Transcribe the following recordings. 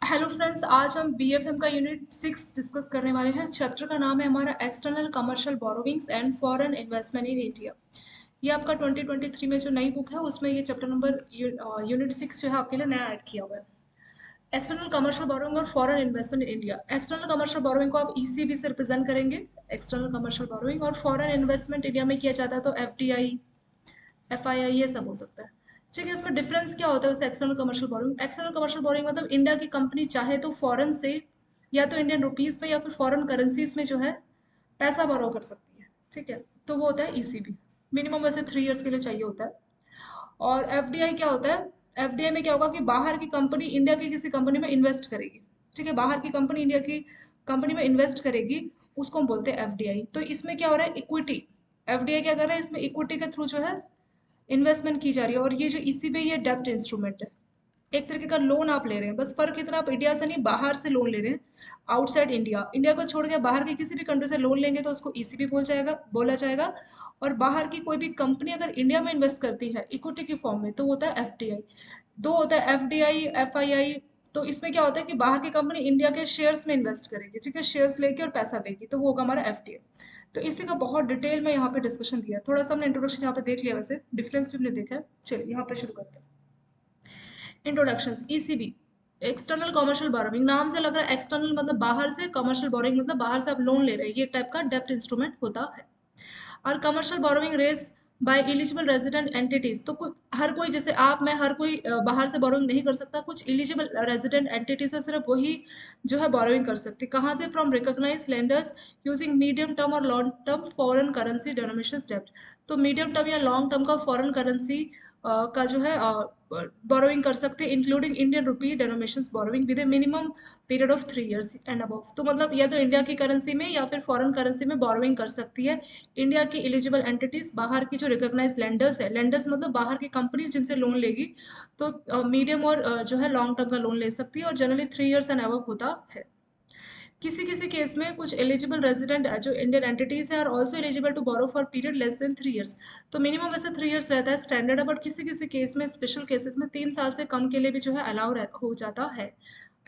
Hello friends, आज हम BFM का यूनिट 6 डिस्कस करने वाले हैं। चैप्टर का नाम है हमारा external commercial borrowings and foreign investment in India. ये आपका 2023 में जो नई बुक है उसमें ये चैप्टर नंबर यूनिट 6 जो है आपके लिए नया ऐड किया हुआ है। एक्सटर्नल कमर्शियल बोरोइंग और foreign investment in India. External commercial borrowing को आप ईसीबी से रिप्रेजेंट करेंगे, एक्सटर्नल कमर्शियल बोरोइंग, और फॉरेन इन्वेस्टमेंट इंडिया में किया जाता है तो एफडीआई, एफआईआई, ये सब हो सकता है। ठीक है, इसमें डिफरेंस क्या होता है वैसे external commercial borrowing? External commercial borrowing मतलब इंडिया की कंपनी चाहे तो फॉरेन से या तो इंडियन रुपीज में या फिर फॉरेन करेंसीज में जो है पैसा बोरो कर सकती है। ठीक है, तो वो होता है ईसीबी। मिनिमम वैसे 3 इयर्स के लिए चाहिए होता है। और एफडीआई क्या होता है? एफडीआई में क्या होगा कि बाहर की कंपनी इंडिया की किसी कंपनी में इन्वेस्ट करेगी। ठीक है, बाहर की कंपनी इंडिया की कंपनी में इन्वेस्ट करेगी, उसको हम बोलते हैं एफडीआई। तो इसमें क्या हो रहा है? इक्विटी। एफडीआई क्या कर रहा है? इसमें इक्विटी के थ्रू जो है इन्वेस्टमेंट की जा रही है। और ये जो ईसीबी, ये डेब्ट इंस्ट्रूमेंट है, एक तरीके का लोन आप ले रहे हैं। बस फर्क इतना, आप इंडिया से नहीं बाहर से लोन ले रहे हैं, आउटसाइड इंडिया। इंडिया को छोड़ के बाहर की किसी भी कंट्री से लोन लेंगे तो उसको ईसीबी बोला जाएगा। और बाहर की कोई भी कंपनी अगर इंडिया में इन्वेस्ट करती है इक्विटी की फॉर्म में तो होता है एफडीआई। दो होता है, एफडीआई, एफआईआई। तो इसमें क्या होता है कि बाहर की कंपनी इंडिया के शेयर्स में इन्वेस्ट करेगी, ठीक है, शेयर्स लेके और पैसा देगी, तो वो होगा हमारा एफडीआई। तो इसी का बहुत डिटेल में यहाँ पे डिस्कशन दिया है। थोड़ा सा हमने इंट्रोडक्शन यहाँ पे देख लिया, वैसे डिफरेंस भी हमने देखा है। चलिए यहाँ पे शुरू करते हैं। Introduction. ECB, external commercial borrowing, नाम से लग रहा है एक्सटर्नल मतलब बाहर से, कमर्शियल बोरोइंग मतलब बाहर से आप लोन ले रहे हैं। ये टाइप का डेप्ट इंस्ट्रूमेंट होता है। और commercial borrowing raised by eligible resident entities, तो कुछ हर कोई, जैसे आप मैं, हर कोई बाहर से बोरोइंग नहीं कर सकता। कुछ एलिजिबल रेजिडेंट एंटिटीज है, सिर्फ वही जो है बोरोइंग कर सकती। कहाँ से? From recognise lenders using medium term और long term foreign currency denomination डेब्ट। तो मीडियम टर्म या लॉन्ग टर्म का फॉरेन करेंसी का जो है बोरोइंग कर सकते हैं, including Indian rupee denomination borrowing with a minimum period of 3 years and above. तो मतलब या तो इंडिया की करेंसी में या फिर फॉरेन करेंसी में बोरोइंग कर सकती है इंडिया की एलिजिबल एंटिटीज, बाहर की जो रिकॉग्नाइज लेंडर्स है। लेंडर्स मतलब बाहर की कंपनीज जिनसे लोन लेगी, तो मीडियम और जो है लॉन्ग टर्म का लोन ले सकती है, और जनरली 3 इयर्स एंड अबव होता है। किसी किसी केस में कुछ एलिजिबल रेजिडेंट जो इंडियन एंटिटीज है are also eligible to borrow for period less than 3 years. तो मिनिमम वैसे 3 इयर्स रहता है स्टैंडर्ड है, बट किसी किसी केस में, स्पेशल केसेस में 3 साल से कम के लिए भी जो है अलाउ हो जाता है।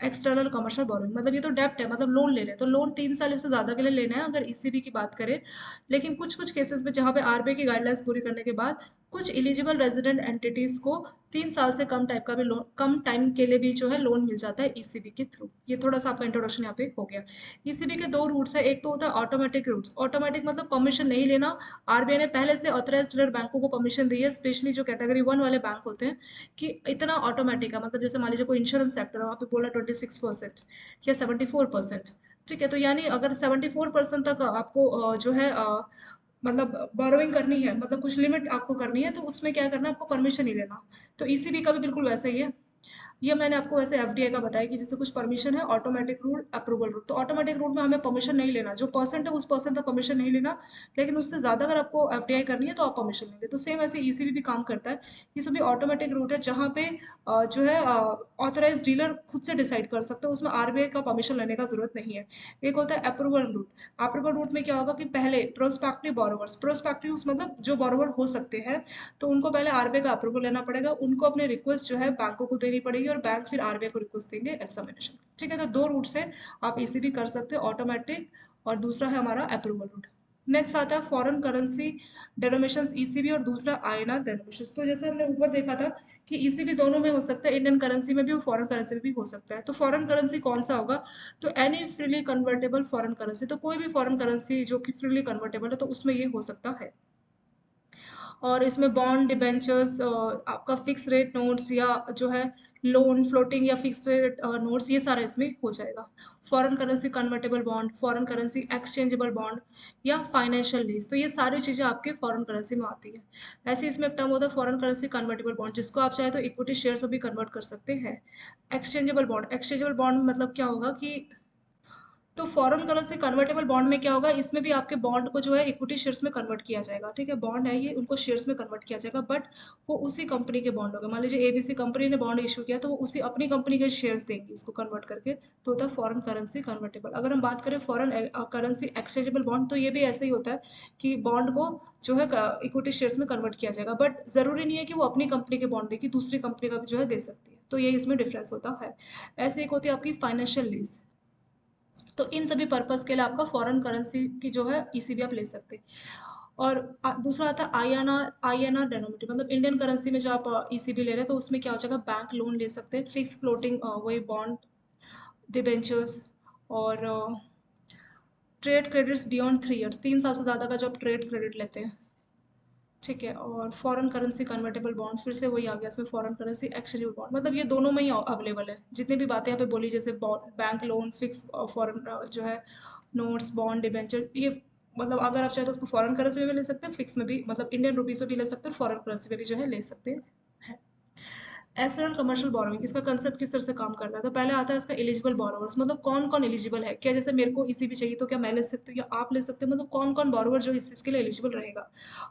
एक्सटर्नल कमर्शियल बोरोइंग मतलब ये तो डेप्ट है, मतलब लोन ले रहे हैं, तो लोन 3 साल से ज्यादा के लिए लेना है अगर ईसीबी की बात करें। लेकिन कुछ कुछ केसेस में जहाँ पे आरबीआई की गाइडलाइंस पूरी करने के बाद कुछ एलिजिबल रेजिडेंट एंटिटीज को 3 साल से कम टाइप का भी लोन, कम टाइम के लिए भी जो है लोन मिल जाता है ईसीबी के थ्रू। ये थोड़ा सा आपका इंट्रोडक्शन यहाँ पे हो गया। ईसीबी के दो रूट्स है, एक तो होता है ऑटोमेटिक रूट्स। ऑटोमेटिक मतलब परमिशन नहीं लेना। आरबीआई ने पहले से ऑथराइज्ड डीलर बैंकों को परमिशन दी है, स्पेशली जो कैटेगरी 1 वाले बैंक होते हैं, कि इतना ऑटोमेटिक है। मतलब जैसे मान लीजिए कोई इंश्योरेंस सेक्टर है, वहाँ पे बोला 26% या 74%। ठीक है, तो यानी अगर 74% तक आपको जो है मतलब बोरोइंग करनी है, मतलब कुछ लिमिट आपको करनी है, तो उसमें क्या करना है? आपको परमिशन ही लेना। तो ईसीबी का भी बिल्कुल वैसा ही है। ये मैंने आपको वैसे एफडीआई का बताया कि जैसे कुछ परमिशन है, ऑटोमेटिक रूल, अप्रूवल रूल। तो ऑटोमेटिक रूल में हमें परमिशन नहीं लेना, जो परसेंट है उस परसेंट तक परमिशन नहीं लेना। लेकिन उससे ज्यादा अगर आपको एफडीआई करनी है तो आप परमिशन लेंगे। तो सेम ऐसे ईसीबी भी काम करता है। ये सभी ऑटोमेटिक रूट है जहाँ पे जो है ऑथराइज डीलर खुद से डिसाइड कर सकते हैं, उसमें आरबीआई का परमिशन लेने का जरूरत नहीं है। एक होता है अप्रूवल रूट। अप्रूवल रूट में क्या होगा कि पहले प्रोस्पेक्टिव बोरोवर्स, प्रोस्पेक्टिव मतलब जो बोरोवर हो सकते हैं, तो उनको पहले आरबीआई का अप्रूवल लेना पड़ेगा, उनको अपनी रिक्वेस्ट जो है बैंकों को देनी पड़ेगी, और बैंक फिर आरबीआई को रिक्वेस्ट देंगे एग्जामिनेशन। ठीक है, तो दो रूट से आप ईसीबी कर सकते हैं, ऑटोमेटिक और दूसरा है हमारा अप्रूवल रूट। नेक्स्ट आता है फॉरेन करेंसी डेनोमिनेशन ईसीबी, और दूसरा आईएनआर डेनोमिनेशन। तो जैसे हमने ऊपर देखा था कि ईसीबी दोनों में हो सकता है, इंडियन करेंसी में भी और फॉरेन करेंसी में भी हो सकता है। तो फॉरेन करेंसी कौन सा होगा? तो any freely convertible foreign currency, तो कोई भी फॉरेन करेंसी जो कि फ्रीली कन्वर्टेबल है, तो उसमें ये हो सकता है। और इसमें बॉन्ड, डिबेंचर्स, आपका फिक्स रेट नोट्स, या जो है लोन, फ्लोटिंग या फिक्स रेट नोट्स, ये सारा इसमें हो जाएगा। Foreign currency convertible bond, foreign currency exchangeable bond, या फाइनेंशियल लीज, तो ये सारी चीज़ें आपके फॉरेन करेंसी में आती है। ऐसे इसमें एक टर्म होता है फॉरेन करेंसी कन्वर्टेबल बॉन्ड, जिसको आप चाहे तो इक्विटी शेयर्स में भी कन्वर्ट कर सकते हैं। एक्सचेंजेबल बॉन्ड, एक्सचेंजेबल बॉन्ड मतलब क्या होगा कि, तो फॉरेन करेंसी कन्वर्टेबल बॉन्ड में क्या होगा, इसमें भी आपके बॉन्ड को जो है इक्विटी शेयर्स में कन्वर्ट किया जाएगा। ठीक है, बॉन्ड है ये, उनको शेयर्स में कन्वर्ट किया जाएगा, बट वो उसी कंपनी के बॉन्ड होगा। मान लीजिए एबीसी कंपनी ने बॉन्ड इशू किया, तो वो उसी अपनी कंपनी के शेयर्स देंगी उसको कन्वर्ट करके, तो होता है फॉरेन करेंसी कन्वर्टेबल। अगर हम बात करें फॉरेन करेंसी एक्सचेंजेबल बॉन्ड, तो ये भी ऐसे ही होता है कि बॉन्ड को जो है इक्विटी शेयर्स में कन्वर्ट किया जाएगा, बट जरूरी नहीं है कि वो अपनी कंपनी के बॉन्ड देगी, दूसरी कंपनी का भी जो है दे सकती है। तो ये इसमें डिफरेंस होता है। ऐसे एक होती है आपकी फाइनेंशियल लीज। तो इन सभी पर्पस के लिए आपका फॉरेन करेंसी की जो है ईसीबी आप ले सकते हैं। और दूसरा आता है आईएनआर डेनोमिनेटेड, मतलब इंडियन करेंसी में जो आप ईसीबी ले रहे हैं तो उसमें क्या हो जाएगा, बैंक लोन ले सकते हैं, फिक्स फ्लोटिंग वही बॉन्ड, डिबेंचर्स, और ट्रेड क्रेडिट्स बियॉन्ड 3 ईयर्स, 3 साल से ज़्यादा का जो आप ट्रेड क्रेडिट लेते हैं, ठीक है। और फॉरेन करेंसी कन्वर्टेबल बॉन्ड, फिर से वही आ गया इसमें, फॉरेन करेंसी एक्सचेंजेबल बॉन्ड, मतलब ये दोनों में ही अवेलेबल है। जितनी भी बातें यहाँ पे बोली, जैसे बैंक लोन, फिक्स फॉरेन जो है नोट्स, बॉन्ड, डिबेंचर, ये मतलब अगर आप चाहे तो उसको फॉरेन करेंसी में भी ले सकते हैं, फिक्स में भी, मतलब इंडियन रुपीज़ में भी ले सकते हैं, फॉरेन करेंसी में भी जो है ले सकते हैं। एक्सटर्नल कमर्शियल बोरोइंग, इसका कंसेप्ट किस तरह से काम करता है, तो पहले आता है इसका एलिजिबल बोरोवर्स, मतलब कौन कौन एलिजिबल है। क्या जैसे मेरे को ईसीबी चाहिए तो क्या मैं ले सकती हूँ या आप ले सकते हैं, मतलब कौन कौन बोरोवर जो इस चीज़ के लिए एलिजिबल रहेगा।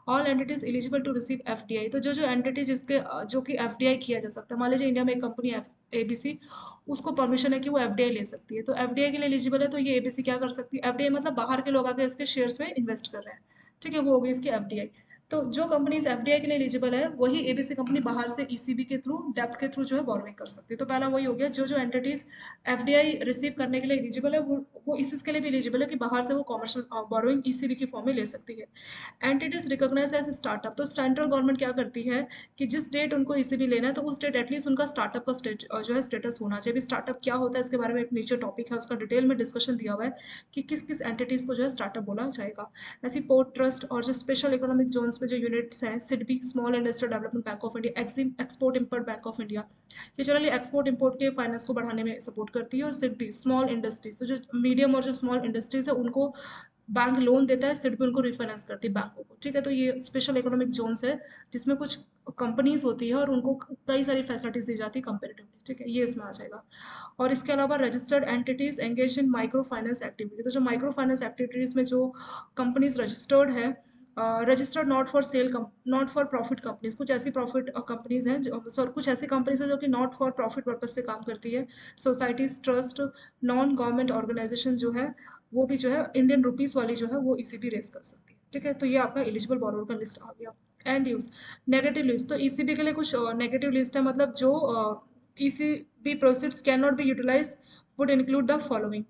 All entities eligible to receive FDI, तो जो जो एंटिटी जिसके जो कि एफडीआई किया जा सकता है, मान लीजिए इंडिया में एक कंपनी एबीसी, उसको परमिशन है कि वो एफडीआई ले सकती है, तो एफडीआई के लिए एलिजिबल है, तो ये एबीसी क्या कर सकती है, एफडीआई मतलब बाहर के लोग आकर इसके शेयर्स में इन्वेस्ट कर रहे हैं, ठीक है, वो होगी इसकी एफडीआई। तो जो कंपनीज एफडीआई के लिए एलिजिबल है वही एबीसी कंपनी बाहर से ईसीबी के थ्रू, डेप्ट के थ्रू जो है बोरोइंग कर सकती है। तो पहला वही हो गया, जो जो एंटिटीज एफडीआई रिसीव करने के लिए एलिजिबल है वो इसके लिए भी एलिजिबल है कि बाहर से वो कॉमर्शियल बोरोइंग ईसीबी की फॉर्म में ले सकती है। एंटिटीज रिकॉग्नाइज एज स्टार्टअप, तो सेंट्रल गवर्नमेंट क्या करती है कि जिस डेट उनको ईसीबी लेना है तो उस डेट एटलीस्ट उनका स्टार्टअप का जो है स्टेटस होना चाहिए। भी स्टार्टअप क्या होता है इसके बारे में एक नीचे टॉपिक है, उसका डिटेल में डिस्कशन दिया हुआ है कि किस किस एंटिटीज को जो है स्टार्टअप बोला जाएगा। ऐसी पोर्ट ट्रस्ट और जो स्पेशल इकोनॉमिक जोन्स में जो यूनिट्स हैं, SIDBI small industrial development bank of India, Exim export import bank of India, ये जनरली एक्सपोर्ट इंपोर्ट के फाइनेंस को बढ़ाने में सपोर्ट करती है। और सिडबी स्मॉल इंडस्ट्रीज, तो जो मीडियम और जो स्मॉल इंडस्ट्रीज है उनको बैंक लोन देता है, सिडबी उनको रिफाइनेंस करती है बैंकों को, ठीक है। तो ये स्पेशल इकोनॉमिक जोन्स है जिसमें कुछ कंपनीज होती है और उनको कई सारी फैसिलिटीज दी जाती है कंपेरेटिवली, ठीक है, ये इसमें आ जाएगा। और इसके अलावा registered entities engage in micro finance activity, तो जो माइक्रो फाइनेंस एक्टिविटीज में जो कंपनीज रजिस्टर्ड है, registered not for sale, not for profit companies, कुछ ऐसी प्रॉफिट कंपनीज हैं जो सॉरी कुछ ऐसी कंपनीज हैं जो कि नॉट फॉर प्रॉफिट पर्पज से काम करती है, societies, trust, non government organisation जो है वो भी जो है इंडियन रुपीस वाली जो है वो ईसीबी रेस कर सकती है, ठीक है। तो ये आपका एलिजिबल बोरोवर का लिस्ट आ गया। एंड यूज नेगेटिव लिस्ट, तो ईसीबी के लिए कुछ नेगेटिव लिस्ट है, मतलब जो ECB proceeds can not be utilise would include the following,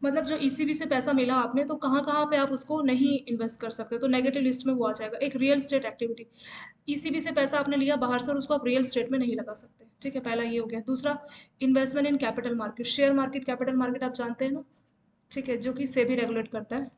मतलब जो ईसीबी से पैसा मिला आपने तो कहाँ कहाँ पे आप उसको नहीं इन्वेस्ट कर सकते, तो नेगेटिव लिस्ट में वो आ जाएगा। एक रियल स्टेट एक्टिविटी, ईसीबी से पैसा आपने लिया बाहर से और उसको आप रियल स्टेट में नहीं लगा सकते, ठीक है, पहला ये हो गया। दूसरा, investment in capital market, share market, capital market आप जानते हैं ना, ठीक है, जो कि सेबी रेगुलेट करता है।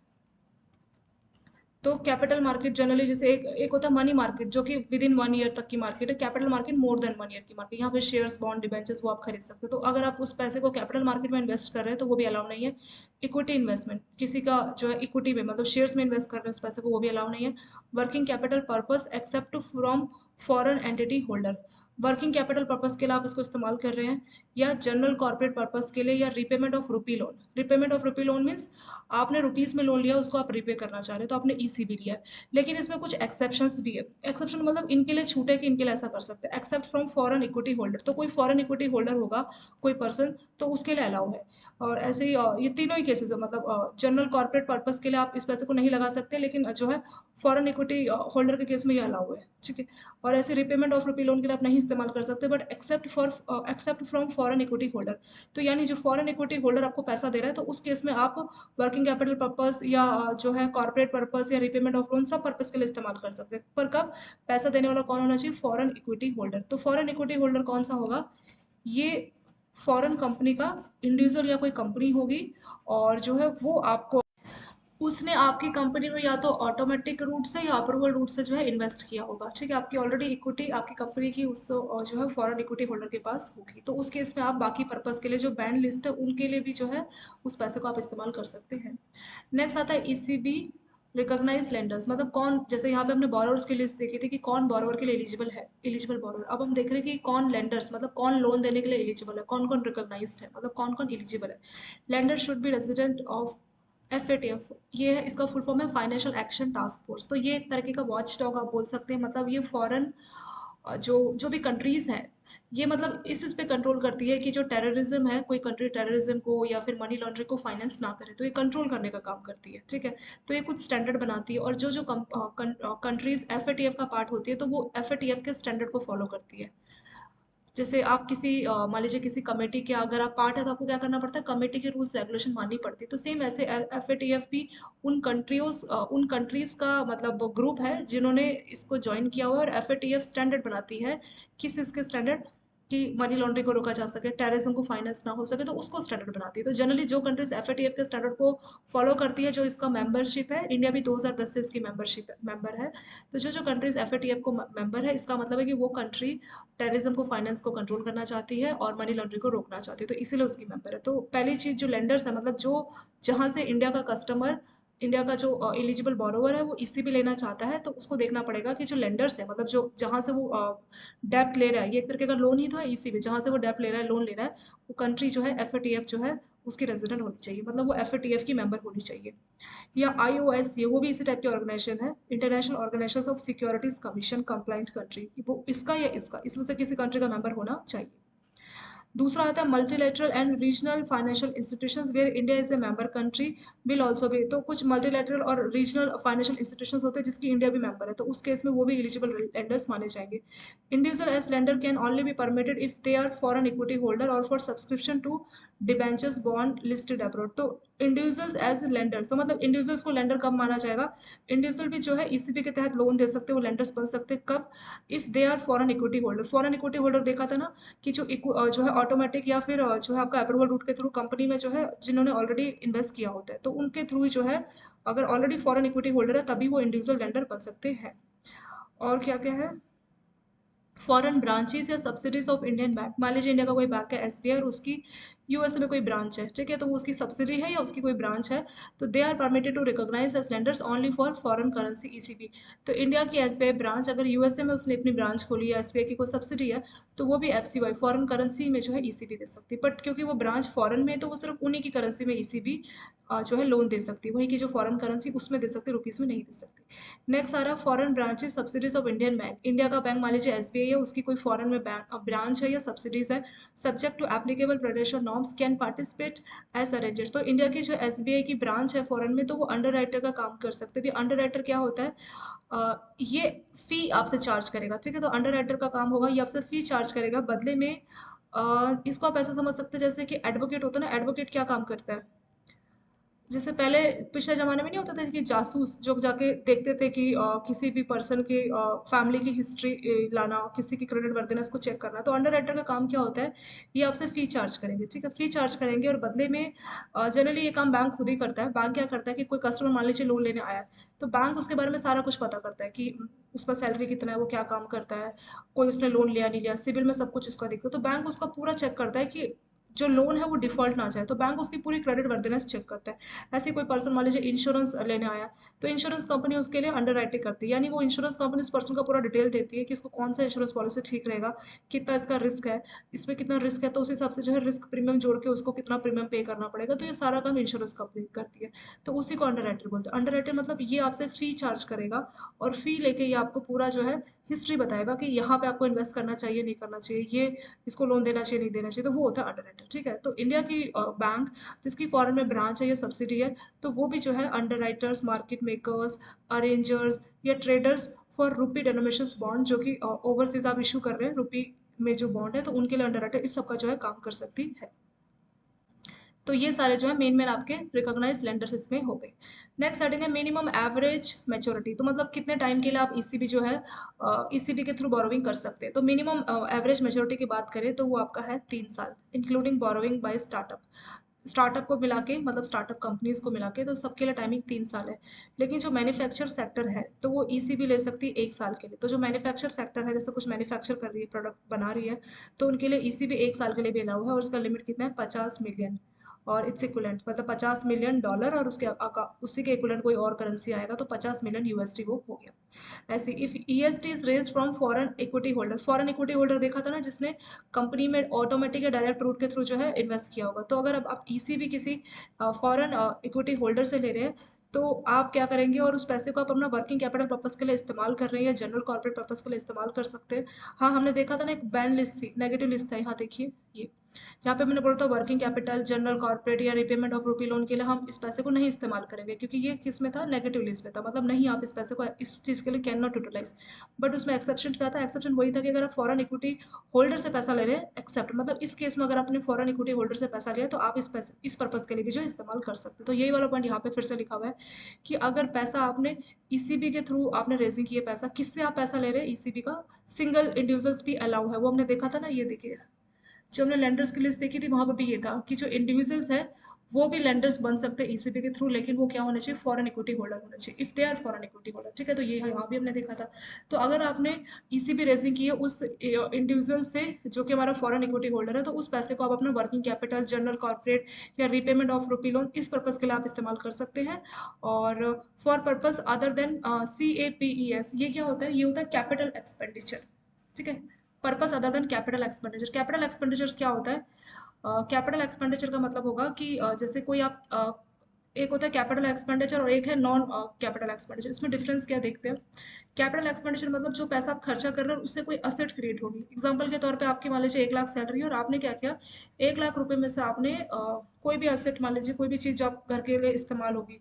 तो कैपिटल मार्केट जनरली जैसे एक होता है मनी मार्केट जो कि विद इन 1 ईयर तक की मार्केट है, capital market more than 1 year की मार्केट, यहाँ पे शेयर्स, बॉन्ड, डिबेंचर्स वो आप खरीद सकते हो। तो अगर आप उस पैसे को कैपिटल मार्केट में इन्वेस्ट कर रहे हैं तो वो भी अलाउ नहीं है। इक्विटी इन्वेस्टमेंट, किसी का जो है इक्विटी में मतलब शेयर्स में इन्वेस्ट कर रहे हैं उस पैसे को, वो भी अलाउ नहीं है। Working capital purpose except from foreign entity holder, working capital purpose के लिए आप इसको इस्तेमाल कर रहे हैं, या जनरल कॉर्पोरेट पर्पस के लिए, या repayment of rupee loan. Repayment of rupee loan means आपने रुपीज़ में लोन लिया, उसको आप रीपे करना चाह रहे हो तो आपने ईसीबी लिया है। लेकिन इसमें कुछ एक्सेप्शंस भी है। एक्सेप्शन मतलब इनके लिए छूट है कि इनके लिए ऐसा कर सकते हैं। Except from foreign equity holder, तो कोई फॉरेन इक्विटी होल्डर होगा कोई पर्सन तो उसके लिए अलाउ है। और ऐसे ही ये तीनों ही केसेस है, मतलब जनरल कॉर्पोरेट पर्पस के लिए आप इस पैसे को नहीं लगा सकते, लेकिन जो है फॉरेन इक्विटी होल्डर के केस में ये अलाउ है, ठीक है। और ऐसे रिपेमेंट ऑफ रुपी लोन के लिए आप नहीं इस्तेमाल कर सकते, but except from foreign equity holder, तो यानी जो फॉरेन इक्विटी होल्डर आपको पैसा दे रहा है तो उस केस में आप वर्किंग कैपिटल पर्पस या जो है कॉर्पोरेट पर्पस या रिपेमेंट ऑफ लोन सब पर्पस के लिए इस्तेमाल कर सकते हैं। पर कब, पैसा देने वाला कौन होना चाहिए, फॉरेन इक्विटी होल्डर। तो फॉरेन इक्विटी होल्डर कौन सा होगा, ये फॉरेन कंपनी का इंडिविजुअल या कोई कंपनी होगी, और जो है वो आपको उसने आपकी कंपनी में या तो ऑटोमेटिक रूट से या अप्रूवल रूट से जो है इन्वेस्ट किया होगा, ठीक है। आपकी ऑलरेडी इक्विटी आपकी कंपनी की उस जो है फॉरेन इक्विटी होल्डर के पास होगी, तो उस केस में आप बाकी पर्पस के लिए जो बैन लिस्ट है उनके लिए भी जो है उस पैसे को आप इस्तेमाल कर सकते हैं। नेक्स्ट आता है ईसीबी रिकॉग्नाइज लेंडर्स, मतलब कौन, जैसे यहाँ पे हमने बोरोवर्स की लिस्ट देखी थी कि कौन बोरोवर के लिए एलिजिबल है, एलिजिबल बोरोवर। अब हम देख रहे हैं कि कौन लेंडर्स, मतलब कौन लोन देने के लिए एलिजिबल है, कौन कौन रिकॉग्नाइज्ड है, मतलब कौन कौन एलिजिबल है। Lender should be resident of FATF, ये है इसका फुल फॉर्म है फाइनेंशियल एक्शन टास्क फोर्स। तो ये एक तरीके का वॉच डॉग आप बोल सकते हैं, मतलब ये फॉरेन जो जो भी कंट्रीज हैं ये मतलब इस पे कंट्रोल करती है कि जो टेररिज्म है, कोई कंट्री टेररिज्म को या फिर मनी लॉन्ड्रिंग को फाइनेंस ना करे, तो ये कंट्रोल करने का काम करती है, ठीक है। तो ये कुछ स्टैंडर्ड बनाती है और जो जो कंट्रीज एफएटीएफ का पार्ट होती है तो वो एफएटीएफ के स्टैंडर्ड को फॉलो करती है। जैसे आप किसी मान लीजिए किसी कमेटी के अगर आप पार्ट है तो आपको क्या करना पड़ता है, कमेटी के रूल्स रेगुलेशन माननी पड़ती है। तो सेम ऐसे एफएटीएफ भी उन कंट्रीज का मतलब ग्रुप है जिन्होंने इसको ज्वाइन किया हुआ है, और एफएटीएफ स्टैंडर्ड बनाती है किस इसके स्टैंडर्ड, कि मनी लॉन्ड्रिंग को रोका जा सके, टेररिज्म को फाइनेंस ना हो सके, तो उसको स्टैंडर्ड बनाती है। तो जनरली जो कंट्रीज एफएटीएफ के स्टैंडर्ड को फॉलो करती है, जो इसका मेंबरशिप है, इंडिया भी 2010 से इसकी मेंबर है। तो जो जो कंट्रीज एफएटीएफ को मेंबर है, इसका मतलब है कि वो कंट्री टेररिज्म को फाइनेंस को कंट्रोल करना चाहती है और मनी लॉन्ड्रिंग को रोकना चाहती है, तो इसीलिए उसकी मेंबर है। तो पहली चीज जो लेंडर्स है, मतलब जो जहां से इंडिया का कस्टमर, इंडिया का जो एलिजिबल बोरोवर है वो ईसीबी लेना चाहता है, तो उसको देखना पड़ेगा कि जो लेंडर्स है, मतलब जो जहां से वो डेप्ट ले रहा है, ये एक तरीके का लोन ही तो है ईसीबी, जहां से वो डेप्ट ले रहा है, लोन ले रहा है, वो कंट्री जो है एफएटीएफ जो है उसकी रेजिडेंट होनी चाहिए, मतलब वो एफएटीएफ की मेंबर होनी चाहिए। या आईओएस, ये वो भी इसी टाइप की ऑर्गेनाइजेशन है, international organisation of securities commission compliant country, वो इसका या इसका, इसमें से किसी कंट्री का मेंबर होना चाहिए। दूसरा आता है multilateral and regional financial institutions where India is a member country will also भी। तो कुछ मल्टीलेटरल और रीजनल फाइनेंशियल इंस्टीट्यूशंस होते हैं जिसकी इंडिया भी मेंबर है, तो उस केस में वो भी एलिजिबल लेंडर्स माने जाएंगे। Individual as lender can only be permitted if they are foreign equity holder और for subscription to debentures bond listed abroad. तो इंडिविजुअल्स एज लेंडर्स, तो मतलब इंडिविजुअल्स को लेंडर कब माना जाएगा, इंडिविजुअल भी जो है ईसीबी के तहत लोन दे सकते हैं, वो लेंडर्स बन सकते हैं कब, if they are foreign equity holder. Foreign equity holder देखा था ना, कि जो है ऑटोमेटिक या फिर जो है आपका अप्रूवल रूट के थ्रू कंपनी में जो है जिन्होंने ऑलरेडी इन्वेस्ट किया होता है, तो उनके थ्रू ही जो है अगर ऑलरेडी फॉरेन इक्विटी होल्डर है तभी वो इंडिविजुअल लेंडर बन सकते हैं। और क्या क्या है, फॉरेन ब्रांचेस या सब्सिडीज ऑफ इंडियन बैंक, मान लीजिए इंडिया का कोई बैंक है एसबीआई और उसकी यूएसए में कोई ब्रांच है, ठीक है, तो वो उसकी सब्सिडी है या उसकी कोई ब्रांच है, तो they are permitted to recognise as lenders only for foreign currency ECB. तो इंडिया की एसबीआई ब्रांच अगर यूएसए में उसने अपनी ब्रांच खोली है, एसबीआई की कोई सब्सिडी है, तो वो भी एफसीवाई फॉरेन करेंसी में जो है ईसीबी दे सकती है, बट क्योंकि वो ब्रांच फॉरेन में है तो वो सिर्फ उन्हीं की करेंसी में ईसीबी जो है लोन दे सकती है, वही की जो फॉरेन करेंसी उसमें दे सकती है, रुपीज में नहीं दे सकती। नेक्स्ट आ रहा है foreign branches subsidies of Indian bank, India का बैंक मान लीजिए एसबीआई है, उसकी कोई फॉरेन में बैंक ब्रांच है या सब्सिडीज है, subject to applicable prudential norms can participate as arranger. तो इंडिया की जो एसबीआई की ब्रांच है फॉरेन में, तो वो अंडर राइटर का काम कर सकते हैं। अंडर राइटर क्या होता है, ये फी आपसे चार्ज करेगा, ठीक है, तो अंडर राइटर का काम होगा, ये आपसे फी चार्ज करेगा बदले में। इसको आप ऐसा समझ सकते हैं जैसे कि एडवोकेट होता है ना, एडवोकेट क्या काम करता है, जैसे पहले पिछले ज़माने में नहीं होता था कि जासूस जो जाके देखते थे कि किसी भी पर्सन की फैमिली की हिस्ट्री लाना, किसी की क्रेडिट वर्दिनेस को चेक करना, तो अंडर राइटर का काम क्या होता है, ये आपसे फ़ी चार्ज करेंगे, ठीक है, फ़ी चार्ज करेंगे और बदले में जनरली ये काम बैंक खुद ही करता है। बैंक क्या करता है कि कोई कस्टमर मान लीजिए लोन लेने आया है, तो बैंक उसके बारे में सारा कुछ पता करता है कि उसका सैलरी कितना है, वो क्या काम करता है, कोई उसने लोन लिया नहीं लिया, सिविल में सब कुछ उसका देखता है, तो बैंक उसका पूरा चेक करता है कि जो लोन है वो डिफॉल्ट ना जाए, तो बैंक उसकी पूरी क्रेडिट वर्दिनेस चेक करता है। ऐसे कोई पर्सन मान लीजिए इंश्योरेंस लेने आया, तो इंश्योरेंस कंपनी उसके लिए अंडर राइटिंग करती है, यानी वो इंश्योरेंस कंपनी उस पर्सन का पूरा डिटेल देती है कि इसको कौन सा इंश्योरेंस पॉलिसी ठीक रहेगा, कितना इसका रिस्क है, इसमें कितना रिस्क है, तो उस हिसाब से जो है रिस्क प्रीमियम जोड़ के उसको कितना प्रीमियम पे करना पड़ेगा, तो ये सारा काम इंश्योरेंस कंपनी करती है। तो उसी को अंडर राइटर बोलते हैं। अंडर राइटर मतलब ये आपसे फी चार्ज करेगा और फी लेके ये आपको पूरा जो है हिस्ट्री बताएगा कि यहाँ पे आपको इन्वेस्ट करना चाहिए नहीं करना चाहिए, ये इसको लोन देना चाहिए नहीं देना चाहिए, तो वो होता है अंडर राइटर, ठीक है। तो इंडिया की बैंक जिसकी फॉरेन में ब्रांच है या सब्सिडी है, तो वो भी जो है under writers, market makers, arrangers या traders for rupee denomination bond, जो कि ओवरसीज आप इशू कर रहे हैं रुपी में जो बॉन्ड है, तो उनके लिए अंडर राइटर इस सब का जो है काम कर सकती है। तो ये सारे जो है मेन मेन आपके रिकॉग्नाइज लेंडर्स इसमें हो गए। नेक्स्ट हेडिंग है मिनिमम एवरेज मैच्योरिटी, तो मतलब कितने टाइम के लिए आप ईसीबी जो है ईसीबी के थ्रू बोरोविंग कर सकते हैं। तो मिनिमम एवरेज मैच्योरिटी की बात करें तो वो आपका है 3 साल, including borrowing by startup. Startup को मिला के, मतलब स्टार्टअप कंपनीज को मिला के, तो सबके लिए टाइमिंग 3 साल है। लेकिन जो मैन्युफैक्चर सेक्टर है तो वो ईसीबी ले सकती है 1 साल के लिए। तो जो मैन्युफैक्चर सेक्टर है, जैसे कुछ मैन्युफैक्चर कर रही है, प्रोडक्ट बना रही है, तो उनके लिए ईसीबी 1 साल के लिए भी अलाउ है, और उसका लिमिट कितना है, 50 मिलियन, और इट्स इक्वलेंट मतलब $50 मिलियन, और उसके उसी के इक्वलेंट कोई और करेंसी आएगा तो 50 मिलियन यूएसडी वो हो गया। ऐसे if EST is raised from foreign equity holder, foreign equity holder देखा था ना जिसने कंपनी में ऑटोमेटिक या डायरेक्ट रूट के थ्रू जो है इन्वेस्ट किया होगा, तो अगर अब आप ईसीबी किसी फॉरेन इक्विटी होल्डर से ले रहे हैं, तो आप क्या करेंगे, और उस पैसे को आप अपना वर्किंग कैपिटल पर्पस के लिए इस्तेमाल कर रहे हैं या जनरल कॉर्पोरेट पर्पस के लिए इस्तेमाल कर सकते हैं। हाँ, हमने देखा था ना एक बैन लिस्ट थी, नेगेटिव लिस्ट था, यहाँ देखिए ये, यहाँ पे मैंने बोला था वर्किंग कैपिटल, जनरल कॉर्पोरेट या रिपेमेंट ऑफ रूपी लोन के लिए हम इस पैसे को नहीं इस्तेमाल करेंगे, क्योंकि ये किस में था, नेगेटिव लिस्ट में था, मतलब नहीं आप इस पैसे को इस चीज़ के लिए कैन नॉट यूटिलाइज। बट उसमें एक्सेप्शन क्या था, एक्सेप्शन वही था कि अगर आप फॉरेन इक्विटी होल्डर से पैसा ले रहे हैं, एक्सेप्ट मतलब इस केस में अगर आपने फॉरेन इक्विटी होल्डर से पैसा लिया तो आप इस पैसे इस पर्पज के लिए भी जो इस्तेमाल कर सकते हैं। तो यही वाला पॉइंट यहाँ पे फिर से लिखा हुआ है कि अगर पैसा आपने ईसीबी के थ्रू आपने रेजिंग किया पैसा, किससे आप पैसा ले रहे हैं, ईसीबी का सिंगल इंडिविजुअल्स भी अलाउ है, वो हमने देखा था ना, ये देखिए जो हमने लेंडर्स की लिस्ट देखी थी वहां पर भी ये था कि जो इंडिविजुअल्स हैं वो भी लेंडर्स बन सकते हैं ईसीबी के थ्रू, लेकिन वो क्या होना चाहिए, फॉरेन इक्विटी होल्डर होना चाहिए, if they are foreign equity holder. ठीक है, तो ये यहाँ भी हमने देखा था। तो अगर आपने ईसीबी रेजिंग की है उस इंडिविजुअल से जो कि हमारा फॉरेन इक्विटी होल्डर है, तो उस पैसे को आप अपना वर्किंग कैपिटल, जनरल कॉर्पोरेट या रीपेमेंट ऑफ रुपी लोन इस पर्पज के लिए आप इस्तेमाल कर सकते हैं। और for purpose other than CAPES, ये क्या होता है, ये होता है कैपिटल एक्सपेंडिचर। ठीक है, purpose other than capital expenditure. Capital expenditure क्या होता है, कैपिटल एक्सपेंडिचर का मतलब होगा कि जैसे कोई आप एक होता है कैपिटल एक्सपेंडिचर और एक है नॉन कैपिटल एक्सपेंडिचर। इसमें डिफरेंस क्या देखते हैं। कैपिटल एक्सपेंडिचर मतलब जो पैसा आप खर्चा कर रहे हो उससे कोई असेट क्रिएट होगी। एग्जांपल के तौर पे आपकी मान लीजिए 1 लाख सैलरी है और आपने क्या किया, 1 लाख रुपए में से आपने कोई भी असेट, मान लीजिए कोई भी चीज़ जो आप घर के लिए इस्तेमाल होगी,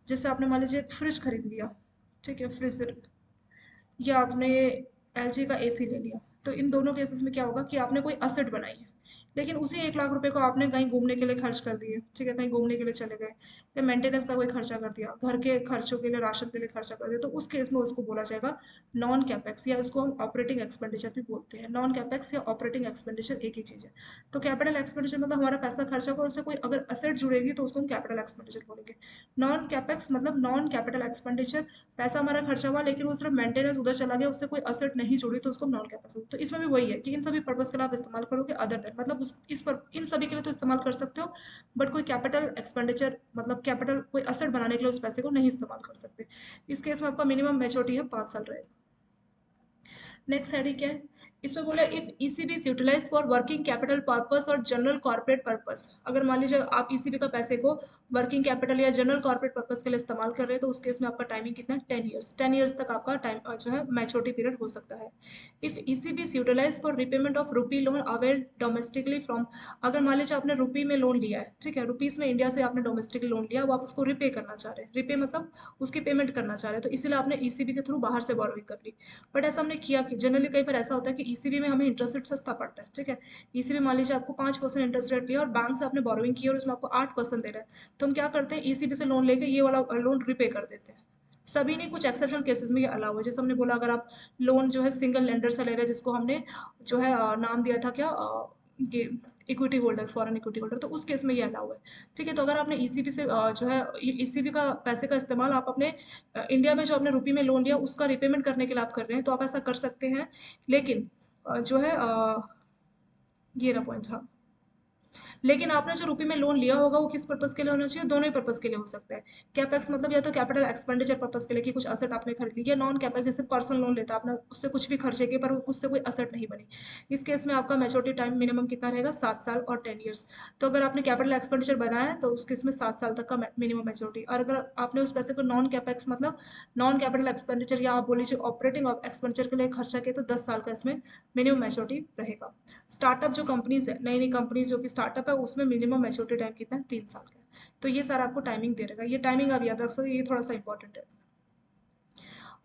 जैसे आपने मान लीजिए एक फ्रिज खरीद लिया, ठीक है, फ्रिज, या आपने एलजी का एसी ले लिया। तो इन दोनों केसेस में क्या होगा कि आपने कोई असेट बनाई है, लेकिन उसी 1 लाख रुपए को आपने कहीं घूमने के लिए खर्च कर दिए, ठीक है, कहीं घूमने के लिए चले गए, या मेंटेनेंस का कोई खर्चा कर दिया, घर के खर्चों के लिए, राशन के लिए खर्चा कर दिया, तो उस केस में उसको बोला जाएगा नॉन कैपेक्स, या उसको हम ऑपरेटिंग एक्सपेंडिचर भी बोलते हैं। नॉन कैपेक्स या ऑपरेटिंग एक्सपेंडिचर एक ही चीज़ है। तो कैपिटल एक्सपेंडिचर मतलब हमारा पैसा खर्चा होगा, उससे कोई अगर असेट जुड़ेगी तो उसको हम कैपिटल एक्सपेंडिचर बोलेंगे। नॉन कैपेक्स मतलब नॉन कैपिटल एक्सपेंडिचर, पैसा हमारा खर्चा हुआ लेकिन वो सिर्फ मेंटेनेंस उधर चला गया, उससे कोई असेट नहीं जुड़ी, तो उसको नॉन कैपेक्स। तो इसमें भी वही है कि इन सभी पर्पस के लिए आप इस्तेमाल करोगे अदर देन, मतलब उस इस पर इन सभी के लिए तो इस्तेमाल कर सकते हो, बट कोई कैपिटल एक्सपेंडिचर मतलब कैपिटल कोई असेट बनाने के लिए उस पैसे को नहीं इस्तेमाल कर सकते। इस केस में आपका मिनिमम मेच्योरिटी है 5 साल रहेगा। नेक्स्ट हेडिंग क्या है, इसमें बोला if ECB is utilise for working capital purpose और जनरल कॉर्पोरेट पर्पस। अगर मान लीजिए आप ईसीबी का पैसे को वर्किंग कैपिटल या जनरल कॉर्पोरेट पर्पस के लिए इस्तेमाल कर रहे हैं, तो उस केस में आपका टाइमिंग कितना है, 10 ईयर्स। 10 ईयर्स तक आपका टाइम जो है मैच्योरिटी पीरियड हो सकता है। If ECB is utilise for repayment of rupee loan avail domestically from, अगर मान लीजिए आपने रुपी में लोन लिया है, ठीक है, रुपीज में इंडिया से आपने डोमेस्टिकली लोन लिया, वो आप उसको रिपे करना चाह रहे हैं, रिपे मतलब उसकी पेमेंट करना चाह रहे हैं, तो इसीलिए आपने ईसीबी के थ्रू बाहर से बोरोइंग कर ली। बट ऐसा हमने किया कि जनरली कई बार ऐसा होता है कि ईसीबी में हमें इंटरेस्ट रेट सस्ता पड़ता है, ठीक है, ईसीबी मान लीजिए आपको 5% इंटरेस्ट रेट लिया और बैंक से आपने बोरोइंग की और उसमें आपको 8% दे रहा है, तो हम क्या करते हैं, ईसीबी से लोन लेके ये वाला लोन रिपे कर देते हैं। सभी नहीं, कुछ एक्सेप्शनल केसेस में ये अलाउ है। जैसे हमने बोला अगर आप लोन जो है सिंगल लेंडर से ले रहे हैं, जिसको हमने जो है नाम दिया था क्या, ये equity holder, foreign equity holder, तो उस केस में ये अलाउ है। ठीक है, तो अगर आपने ईसीबी से जो है ईसीबी का पैसे का इस्तेमाल आप अपने इंडिया में जो आपने रुपी में लोन लिया उसका रिपेमेंट करने के लिए आप कर रहे हैं, तो आप ऐसा कर सकते हैं। लेकिन जो है ये रहा पॉइंट, हाँ, लेकिन आपने जो रुपये में लोन लिया होगा वो किस पर्पस के लिए होना चाहिए, दोनों ही पर्पस के लिए हो सकता है। कैपेक्स मतलब या तो कैपिटल एक्सपेंडिचर पर्पस के लिए कि कुछ असेट आपने खरीद लिया, नॉन कैपेक्स जैसे पर्सनल लोन लेता आपने, उससे कुछ भी खर्चे किए पर उससे कोई असेट नहीं बनी। इस केस में आपका मैच्योरिटी टाइम मिनिमम कितना रहेगा, 7 साल और 10 ईयर्स। तो अगर आपने कैपिटल एक्सपेंडिचर बनाया है तो उस केस में 7 साल तक का मिनिमम मैच्योरिटी, और अगर आपने उस पैसे को नॉन कैपेक्स मतलब नॉन कैपिटल एक्सपेंडिचर या आप बोल लीजिए ऑपरेटिंग एक्सपेंडिचर के लिए खर्चा किया, तो 10 साल का इसमें मिनिमम मैच्योरिटी रहेगा। स्टार्टअप जो कंपनीज है, नई नई कंपनीज जो कि स्टार्टअप है, उसमें मिनिमम मैच्योरिटी टाइम कितना है, 3 साल का है। तो ये सारा आपको टाइमिंग दे रहेगा, ये टाइमिंग आप याद रख सकते हैं, ये थोड़ा सा इंपॉर्टेंट है।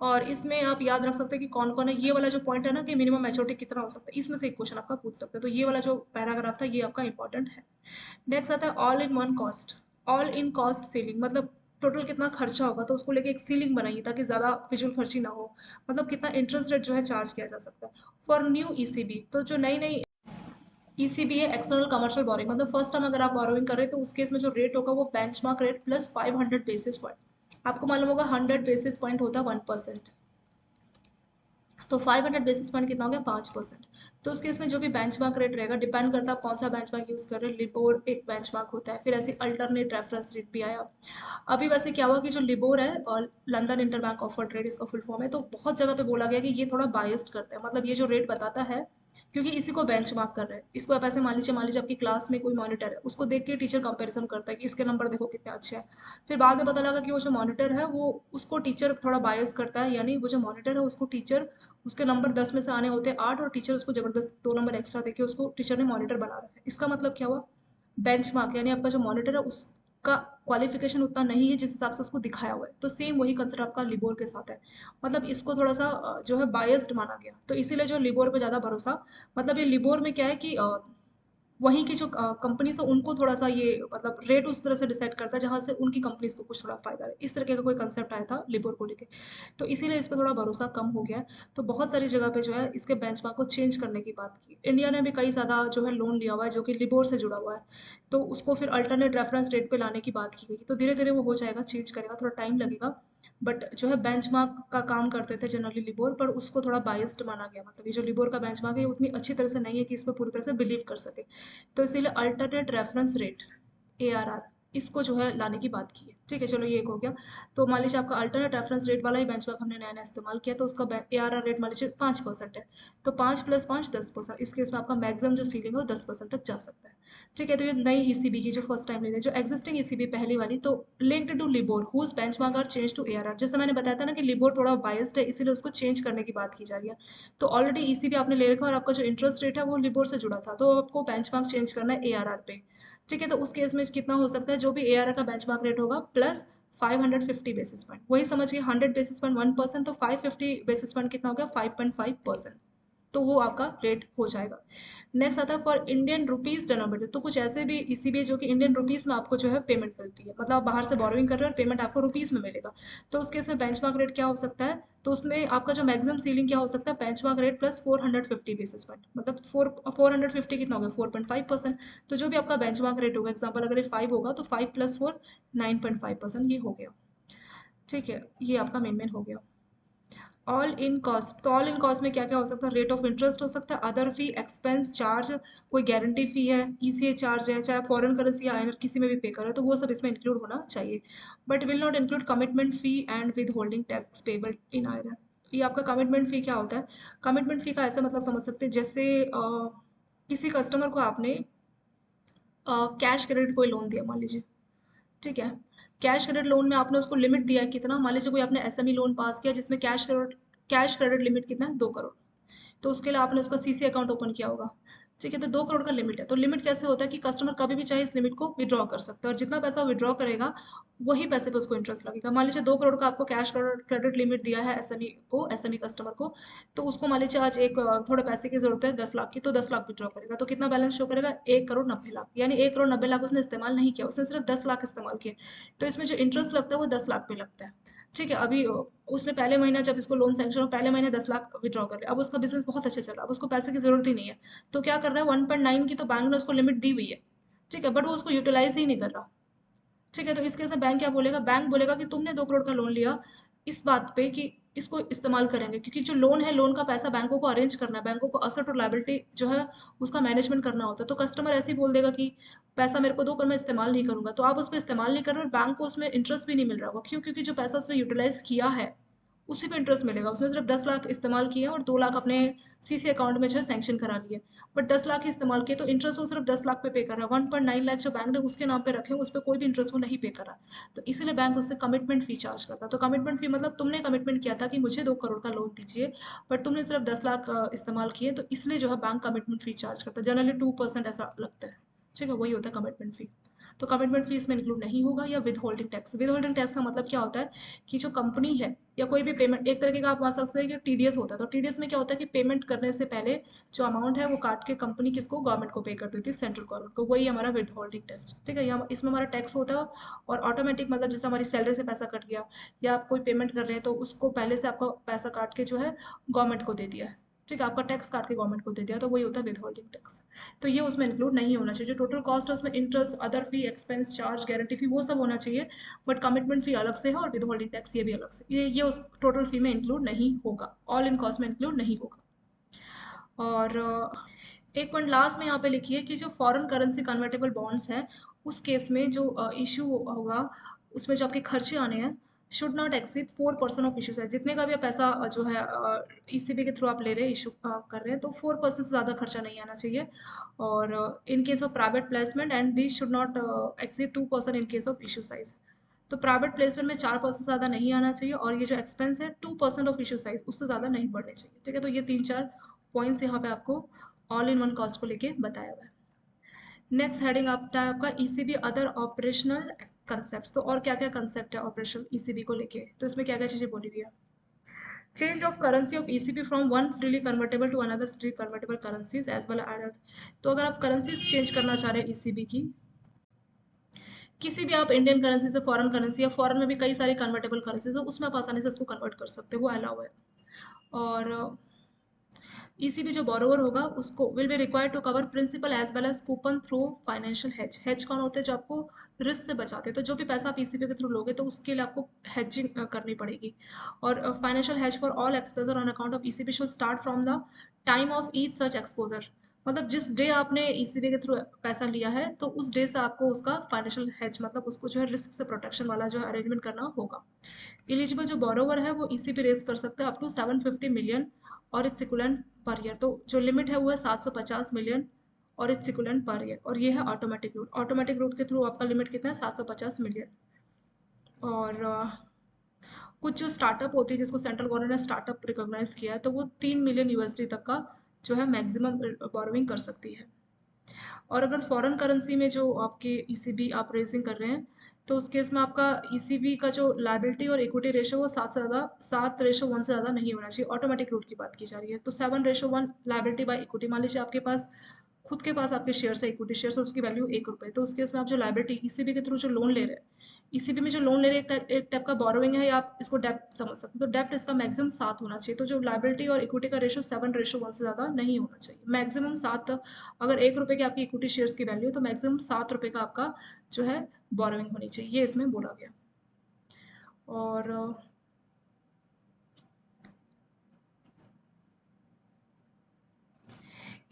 और इसमें आप याद रख सकते हैं कि कौन कौन है, ये वाला जो पॉइंट है ना कि मिनिमम मैच्योरिटी कितना हो सकता है, इसमें से एक क्वेश्चन आपका पूछ सकते हैं, तो ये वाला जो पैराग्राफ था ये आपका इंपॉर्टेंट है। नेक्स्ट आता है all in one cost. All in cost ceiling मतलब टोटल कितना खर्चा होगा, तो उसको लेके एक सीलिंग बनाइए ताकि ज़्यादा फिजूल खर्ची ना हो, मतलब कितना इंटरेस्ट रेट जो है चार्ज किया जा सकता है फॉर न्यू ईसीबी। तो जो नई नई ईसीबी है एक्सटर्नल कमर्शियल बोरिंग, मतलब फर्स्ट टाइम अगर आप बोरोइंग कर रहे हैं तो उस केस में जो रेट होगा वो benchmark rate plus 500 basis point. आपको मालूम होगा 100 बेसिस पॉइंट होता है 1%, तो 500 बेसिस पॉइंट कितना हो गया, 5%। तो उस केस में जो भी बेंचमार्क रेट रहेगा डिपेंड करता है आप कौन सा बेंचमार्क यूज़ कर रहे हैं। लिबोर एक बेंचमार्क होता है, फिर ऐसे अल्टरनेट रेफरेंस रेट भी आया। अभी वैसे क्या हुआ कि जो लिबोर है और लंदन इंटरबैंक ऑफर ट्रेड इसका फुल फॉर्म है, तो बहुत जगह पे बोला गया कि ये थोड़ा बायस्ड करता है, मतलब ये जो रेट बताता है क्योंकि इसी को बेंचमार्क कर रहे हैं। इसको आप ऐसे मान लीजिए आपकी क्लास में कोई मॉनिटर है, उसको देख के टीचर कंपैरिजन करता है कि इसके नंबर देखो कितने अच्छे हैं। फिर बाद में पता लगा कि वो जो मॉनिटर है वो उसको टीचर थोड़ा बायस करता है, यानी वो जो मॉनिटर है उसको टीचर, उसके नंबर 10 में से आने होते हैं 8 और टीचर उसको जबरदस्त 2 नंबर एक्स्ट्रा देके उसको टीचर ने मॉनिटर बना रखा है। इसका मतलब क्या हुआ? बेंचमार्क, यानी आपका जो मॉनिटर है उसका क्वालिफिकेशन उतना नहीं है जिस हिसाब से उसको दिखाया हुआ है। तो सेम वही कंसेप्ट आपका लिबोर के साथ है। मतलब इसको थोड़ा सा जो है बायस्ड माना गया, तो इसीलिए जो लिबोर पे ज़्यादा भरोसा, मतलब ये लिबोर में क्या है कि वहीं की जो कंपनीज है उनको थोड़ा सा ये मतलब रेट उस तरह से डिसाइड करता है जहाँ से उनकी कंपनीज को कुछ थोड़ा फायदा है। इस तरीके का कोई कंसेप्ट आया था लिबोर को लेके, तो इसीलिए इस पर थोड़ा भरोसा कम हो गया है। तो बहुत सारी जगह पे जो है इसके बेंचमार्क को चेंज करने की बात की। इंडिया ने भी कई ज़्यादा जो है लोन लिया हुआ है जो कि लिबोर से जुड़ा हुआ है, तो उसको फिर अल्टरनेट रेफरेंस रेट पे लाने की बात की गई। तो धीरे धीरे वो हो जाएगा, चेंज करेगा, थोड़ा टाइम लगेगा। बट जो है बेंचमार्क का काम करते थे जनरली लिबोर, पर उसको थोड़ा बायस्ड माना गया। मतलब ये जो लिबोर का बेंचमार्क है ये उतनी अच्छी तरह से नहीं है कि इस पर पूरी तरह से बिलीव कर सके। तो इसीलिए अल्टरनेट रेफरेंस रेट, ARR, इसको जो है लाने की बात की है। ठीक है, चलो ये एक हो गया। तो मान लीजिए आपका अल्टरनेट रेफरेंस रेट वाला ही बेंचमार्क हमने नया नया इस्तेमाल किया, तो उसका ARR रेट मान लीजिए 5% है। तो 5 + 5 10%, इस केस में आपका मैक्सिमम जो सीलिंग है वो 10% तक जा सकता है। ठीक है, तो ये नई ECB की जो फर्स्ट टाइम ले रही है, जो एग्जिस्टिंग ECB पहली वाली, तो linked to LIBOR whose benchmark are change to ARR। जैसे मैंने बताया था ना कि लिबोर थोड़ा बायस्ड है, इसीलिए उसको चेंज करने की बात की जा रही है। तो ऑलरेडी ECB आपने ले रखा है और आपका जो इंटरेस्ट रेट है वो लिबोर से जुड़ा था, तो आपको बेंचमार्क चेंज करना है ARR पे। ठीक है, तो उस केस में कितना हो सकता है? जो भी ARR का बेंचमार्क रेट होगा प्लस 550 बेसिस पॉइंट, वही समझिए 100 बेसिस पॉइंट 1%, तो 550 बेसिस पॉइंट कितना हो गया? 5.5%। तो वो आपका रेट हो जाएगा। नेक्स्ट आता है फॉर इंडियन रुपीज डेनोमिनेटेड। तो कुछ ऐसे भी ECB जो कि इंडियन रुपीज में आपको जो है पेमेंट मिलती है, मतलब आप बाहर से बोरोइंग कर रहे हो और पेमेंट आपको रुपीज में मिलेगा। तो उस केस में बेंचमार्क रेट क्या हो सकता है? तो उसमें आपका जो मैक्सिमम सीलिंग क्या हो सकता है? Benchmark rate plus 450 basis point, मतलब 450 कितना हो गया? 4.5%। तो जो भी आपका बेंचमार्क रेट होगा, एग्जाम्पल अगर ये 5 होगा तो 5 + 4 9.5%, ये हो गया। ठीक है, ये आपका मेन हो गया। ऑल इन कॉस्ट, तो ऑल इन कॉस्ट में क्या क्या हो सकता है? रेट ऑफ इंटरेस्ट हो सकता है, अदर फी, एक्सपेंस, चार्ज, कोई गारंटी फी है, ECA चार्ज है, चाहे फॉरेन करेंसी या INR किसी में भी पे करो, तो वो सब इसमें इंक्लूड होना चाहिए। But will not include commitment fee and with holding tax payable in INR। ये आपका कमिटमेंट फी क्या होता है? कमिटमेंट फी का ऐसा मतलब समझ सकते हैं जैसे किसी कस्टमर को आपने कैश क्रेडिट कोई लोन दिया मान लीजिए। ठीक है, कैश क्रेडिट लोन में आपने उसको लिमिट दिया है कितना? मान लीजिए कोई आपने SME लोन पास किया जिसमें कैश क्रेडिट लिमिट कितना है? 2 करोड़। तो उसके लिए आपने उसका CC अकाउंट ओपन किया होगा। ठीक है, तो 2 करोड़ का लिमिट है। तो लिमिट कैसे होता है कि कस्टमर कभी भी चाहे इस लिमिट को विड्रॉ कर सकता है, और जितना पैसा विड्रॉ करेगा वही पैसे पे उसको इंटरेस्ट लगेगा। मान लीजिए 2 करोड़ का आपको कैश क्रेडिट लिमिट दिया है SME कस्टमर को, तो उसको मान लीजिए आज एक थोड़े पैसे की जरूरत है 10 लाख की, तो 10 लाख विड्रॉ करेगा, तो कितना बैलेंस शो करेगा? 1 करोड़ 90 लाख, यानी 1 करोड़ 90 लाख उसने इस्तेमाल नहीं किया, उसने सिर्फ 10 लाख इस्तेमाल किए। तो इसमें जो इंटरेस्ट लगता है वो 10 लाख पे लगता है। ठीक है, अभी उसने पहले महीना जब इसको लोन सैंक्शन हो, पहले महीने 10 लाख विड्रॉ कर लिया, अब उसका बिजनेस बहुत अच्छे चल रहा है, अब उसको पैसे की जरूरत ही नहीं है। तो क्या कर रहा है? 1.9 की तो बैंक ने उसको लिमिट दी हुई है। ठीक है, बट वो उसको यूटिलाइज ही नहीं कर रहा। ठीक है, तो इस केस में बैंक क्या बोलेगा? बैंक बोलेगा कि तुमने 2 करोड़ का लोन लिया इस बात पे कि इसको इस्तेमाल करेंगे, क्योंकि जो लोन है, लोन का पैसा बैंकों को अरेंज करना है, बैंकों को असेट और लायबिलिटी जो है उसका मैनेजमेंट करना होता है। तो कस्टमर ऐसे ही बोल देगा कि पैसा मेरे को दो पर मैं इस्तेमाल नहीं करूंगा, तो आप उस पर इस्तेमाल नहीं कर रहे और बैंक को उसमें इंटरेस्ट भी नहीं मिल रहा होगा। क्यों? क्योंकि जो पैसा उसने यूटिलाइज किया है उसी पे इंटरेस्ट मिलेगा। उसने सिर्फ 10 लाख इस्तेमाल किए और 2 लाख अपने CC अकाउंट में जो है सैंक्शन करा लिए, बट 10 लाख ही इस्तेमाल किए, तो इंटरेस्ट वो सिर्फ 10 लाख पे कर रहा है। 1.9 लाख जो बैंक ने उसके नाम पे रखे उस पर कोई भी इंटरेस्ट वो नहीं पे कर रहा। तो इसीलिए बैंक उससे कमिटमेंट फी चार्ज करता है। तो कमिटमेंट फी मतलब तुमने कमिटमेंट किया था कि मुझे 2 करोड़ का लोन दीजिए, बट तुमने सिर्फ 10 लाख इस्तेमाल किए, तो इसलिए जो है बैंक कमिटमेंट फी चार्ज करता है। जनरली 2% ऐसा लगता है। ठीक है, वही होता है कमिटमेंट फी। तो कमिटमेंट फी इसमें इंक्लूड नहीं होगा। या with holding tax, with holding tax का मतलब क्या होता है कि जो कंपनी है या कोई भी पेमेंट, एक तरीके का आप मान सकते हैं कि TDS होता है। तो TDS में क्या होता है कि पेमेंट करने से पहले जो अमाउंट है वो काट के कंपनी किसको? गवर्नमेंट को पे कर देती है, सेंट्रल गवर्नमेंट को। वही हमारा विद होल्डिंग टैक्स। ठीक है, इसमें हमारा टैक्स होता है और ऑटोमेटिक, मतलब जैसे हमारी सैलरी से पैसा कट गया या आप कोई पेमेंट कर रहे हैं तो उसको पहले से आपका पैसा काट के जो है गवर्नमेंट को दे दिया है। ठीक है, आपका टैक्स काट के गवर्नमेंट को दे दिया, तो वही होता है विद होल्डिंग टैक्स। तो ये उसमें इंक्लूड नहीं होना चाहिए। जो टोटल कॉस्ट है उसमें इंटरेस्ट, अदर फी, एक्सपेंस, चार्ज, गारंटी फी, वो सब होना चाहिए। बट कमिटमेंट फी अलग से है और विद होल्डिंग टैक्स ये भी अलग से, ये उस टोटल फी में इंक्लूड नहीं होगा, ऑल इन कॉस्ट में इंक्लूड नहीं होगा। और एक पॉइंट लास्ट में यहाँ पे लिखिए कि जो फॉरेन करेंसी कन्वर्टेबल बॉन्ड्स हैं उस केस में जो इशू होगा, उसमें जो आपके खर्चे आने हैं, should not exceed 4% of issue size. जितने का भी पैसा जो है ईसीबी के थ्रू आप ले रहे हैं, इशू कर रहे हैं, तो 4% से ज़्यादा खर्चा नहीं आना चाहिए। और in case of private placement and this should not exceed 2% in case of issue size. तो प्राइवेट प्लेसमेंट में 4% ज़्यादा नहीं आना चाहिए, और ये जो एक्सपेंस है 2% ऑफ इशू साइज उससे ज़्यादा नहीं बढ़ने चाहिए। ठीक है, तो ये 3-4 पॉइंट्स यहाँ पे आपको ऑल इन वन कॉस्ट को लेके बताया हुआ है। नेक्स्ट हेडिंग आता है आपका ईसीबी अदर ऑपरेशनल कंसेप्ट। तो और क्या क्या कंसेप्ट है ऑपरेशनल ईसीबी को लेके, तो इसमें क्या क्या चीज़ें बोली हुई है। Change of currency of ECB from one freely convertible to another free convertible currencies as well added. तो अगर आप करेंसीज चेंज करना चाह रहे हैं ईसीबी की, किसी भी आप इंडियन करेंसी से फॉरेन करेंसी, या फॉरेन में भी कई सारी कन्वर्टेबल करेंसी है, उसमें आप आसानी से इसको कन्वर्ट कर सकते हो, वो अलाउ है। और ईसीबी जो बोरोवर होगा उसको will be required to cover principal as well as coupon through financial hedge. Hedge कौन होते हैं, जो आपको रिस्क से बचाते हैं। तो जो भी पैसा आप ईसीबी के थ्रू लोगे तो उसके लिए आपको हेजिंग करनी पड़ेगी। और financial hedge for all exposure on account of ECB should start from the time of each such exposure. मतलब जिस डे आपने ईसीबी के थ्रू पैसा लिया है, तो उस डे से आपको उसका फाइनेंशियल हेज, मतलब उसको जो है रिस्क से प्रोटेक्शन वाला जो है अरेंजमेंट करना होगा। एलिजिबल जो बोरोवर है वो ईसीबी रेज कर सकते हैं अप टू 750 मिलियन और इट्स इक्विवेलेंट पर ईयर। तो जो लिमिट है वो है 750 मिलियन और इट्स इक्विवेलेंट पर ईयर। और ये है ऑटोमेटिक रूट। ऑटोमेटिक रूट के थ्रू आपका लिमिट कितना है, 750 मिलियन। और कुछ जो स्टार्टअप होती है जिसको सेंट्रल गवर्नमेंट ने स्टार्टअप रिकॉग्नाइज किया है, तो वो 3 मिलियन यूएसडी तक का जो है मैक्सिमम बोरोविंग कर सकती है। और अगर फॉरेन करेंसी में जो आपके ईसीबी आप रेजिंग कर रहे हैं, तो उस केस में आपका ईसीबी का जो लाइबिलिटी और इक्विटी रेशो वो 7:1 से ज़्यादा नहीं होना चाहिए। ऑटोमेटिक रूट की बात की जा रही है, तो 7:1 लाइबिलिटी बाय इक्विटी। मान लीजिए आपके पास खुद के पास आपके शेयर है, इक्विटी शेयर, और उसकी वैल्यू ₹1, तो उस केस में आप जो लाइबिलिटी ईसीबी के थ्रू जो लोन ले रहे हैं, ईसीबी में जो लोन ले रहे हैं एक टाइप का बोरोइंग है, या आप इसको डेप्ट समझ सकते हो। तो डेप्ट इसका मैक्सिमम 7 होना चाहिए। तो जो लाइबिलिटी और इक्विटी का रेशो 7:1 से ज़्यादा नहीं होना चाहिए, मैक्सिमम 7। अगर ₹1 की आपकी इक्विटी शेयर्स की वैल्यू है, तो मैक्सिमम ₹7 का आपका जो है बोरोइंग होनी चाहिए, ये इसमें बोला गया। और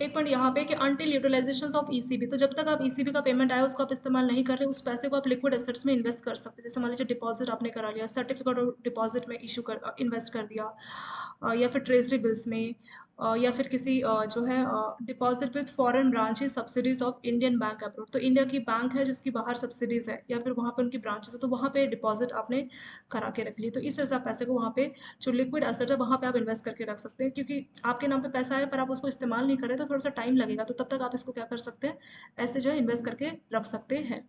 एक पॉइंट यहाँ पे कि अनटिल यूटिलाइजेशन ऑफ ईसीबी, तो जब तक आप ईसीबी का पेमेंट आया उसको आप इस्तेमाल नहीं कर रहे, उस पैसे को आप लिक्विड एसेट्स में इन्वेस्ट कर सकते हैं। जैसे मान लीजिए डिपॉजिट आपने करा लिया, सर्टिफिकेट ऑफ डिपॉजिट में इशू कर इन्वेस्ट कर दिया, या फिर ट्रेजरी बिल्स में, या फिर किसी जो है deposit with foreign branches subsidies of Indian bank abroad. तो इंडिया की बैंक है जिसकी बाहर सब्सिडीज है, या फिर वहाँ पे उनकी ब्रांचेस है, तो वहाँ पे डिपॉजिट आपने करा के रख ली। तो इस तरह से आप पैसे को वहाँ पे जो लिक्विड एसेट है वहाँ पे आप इन्वेस्ट करके रख सकते हैं, क्योंकि आपके नाम पे पैसा है पर आप उसको इस्तेमाल नहीं करें तो थोड़ा सा टाइम लगेगा, तो तब तक आप इसको क्या कर सकते हैं, ऐसे जो है इन्वेस्ट करके रख सकते हैं।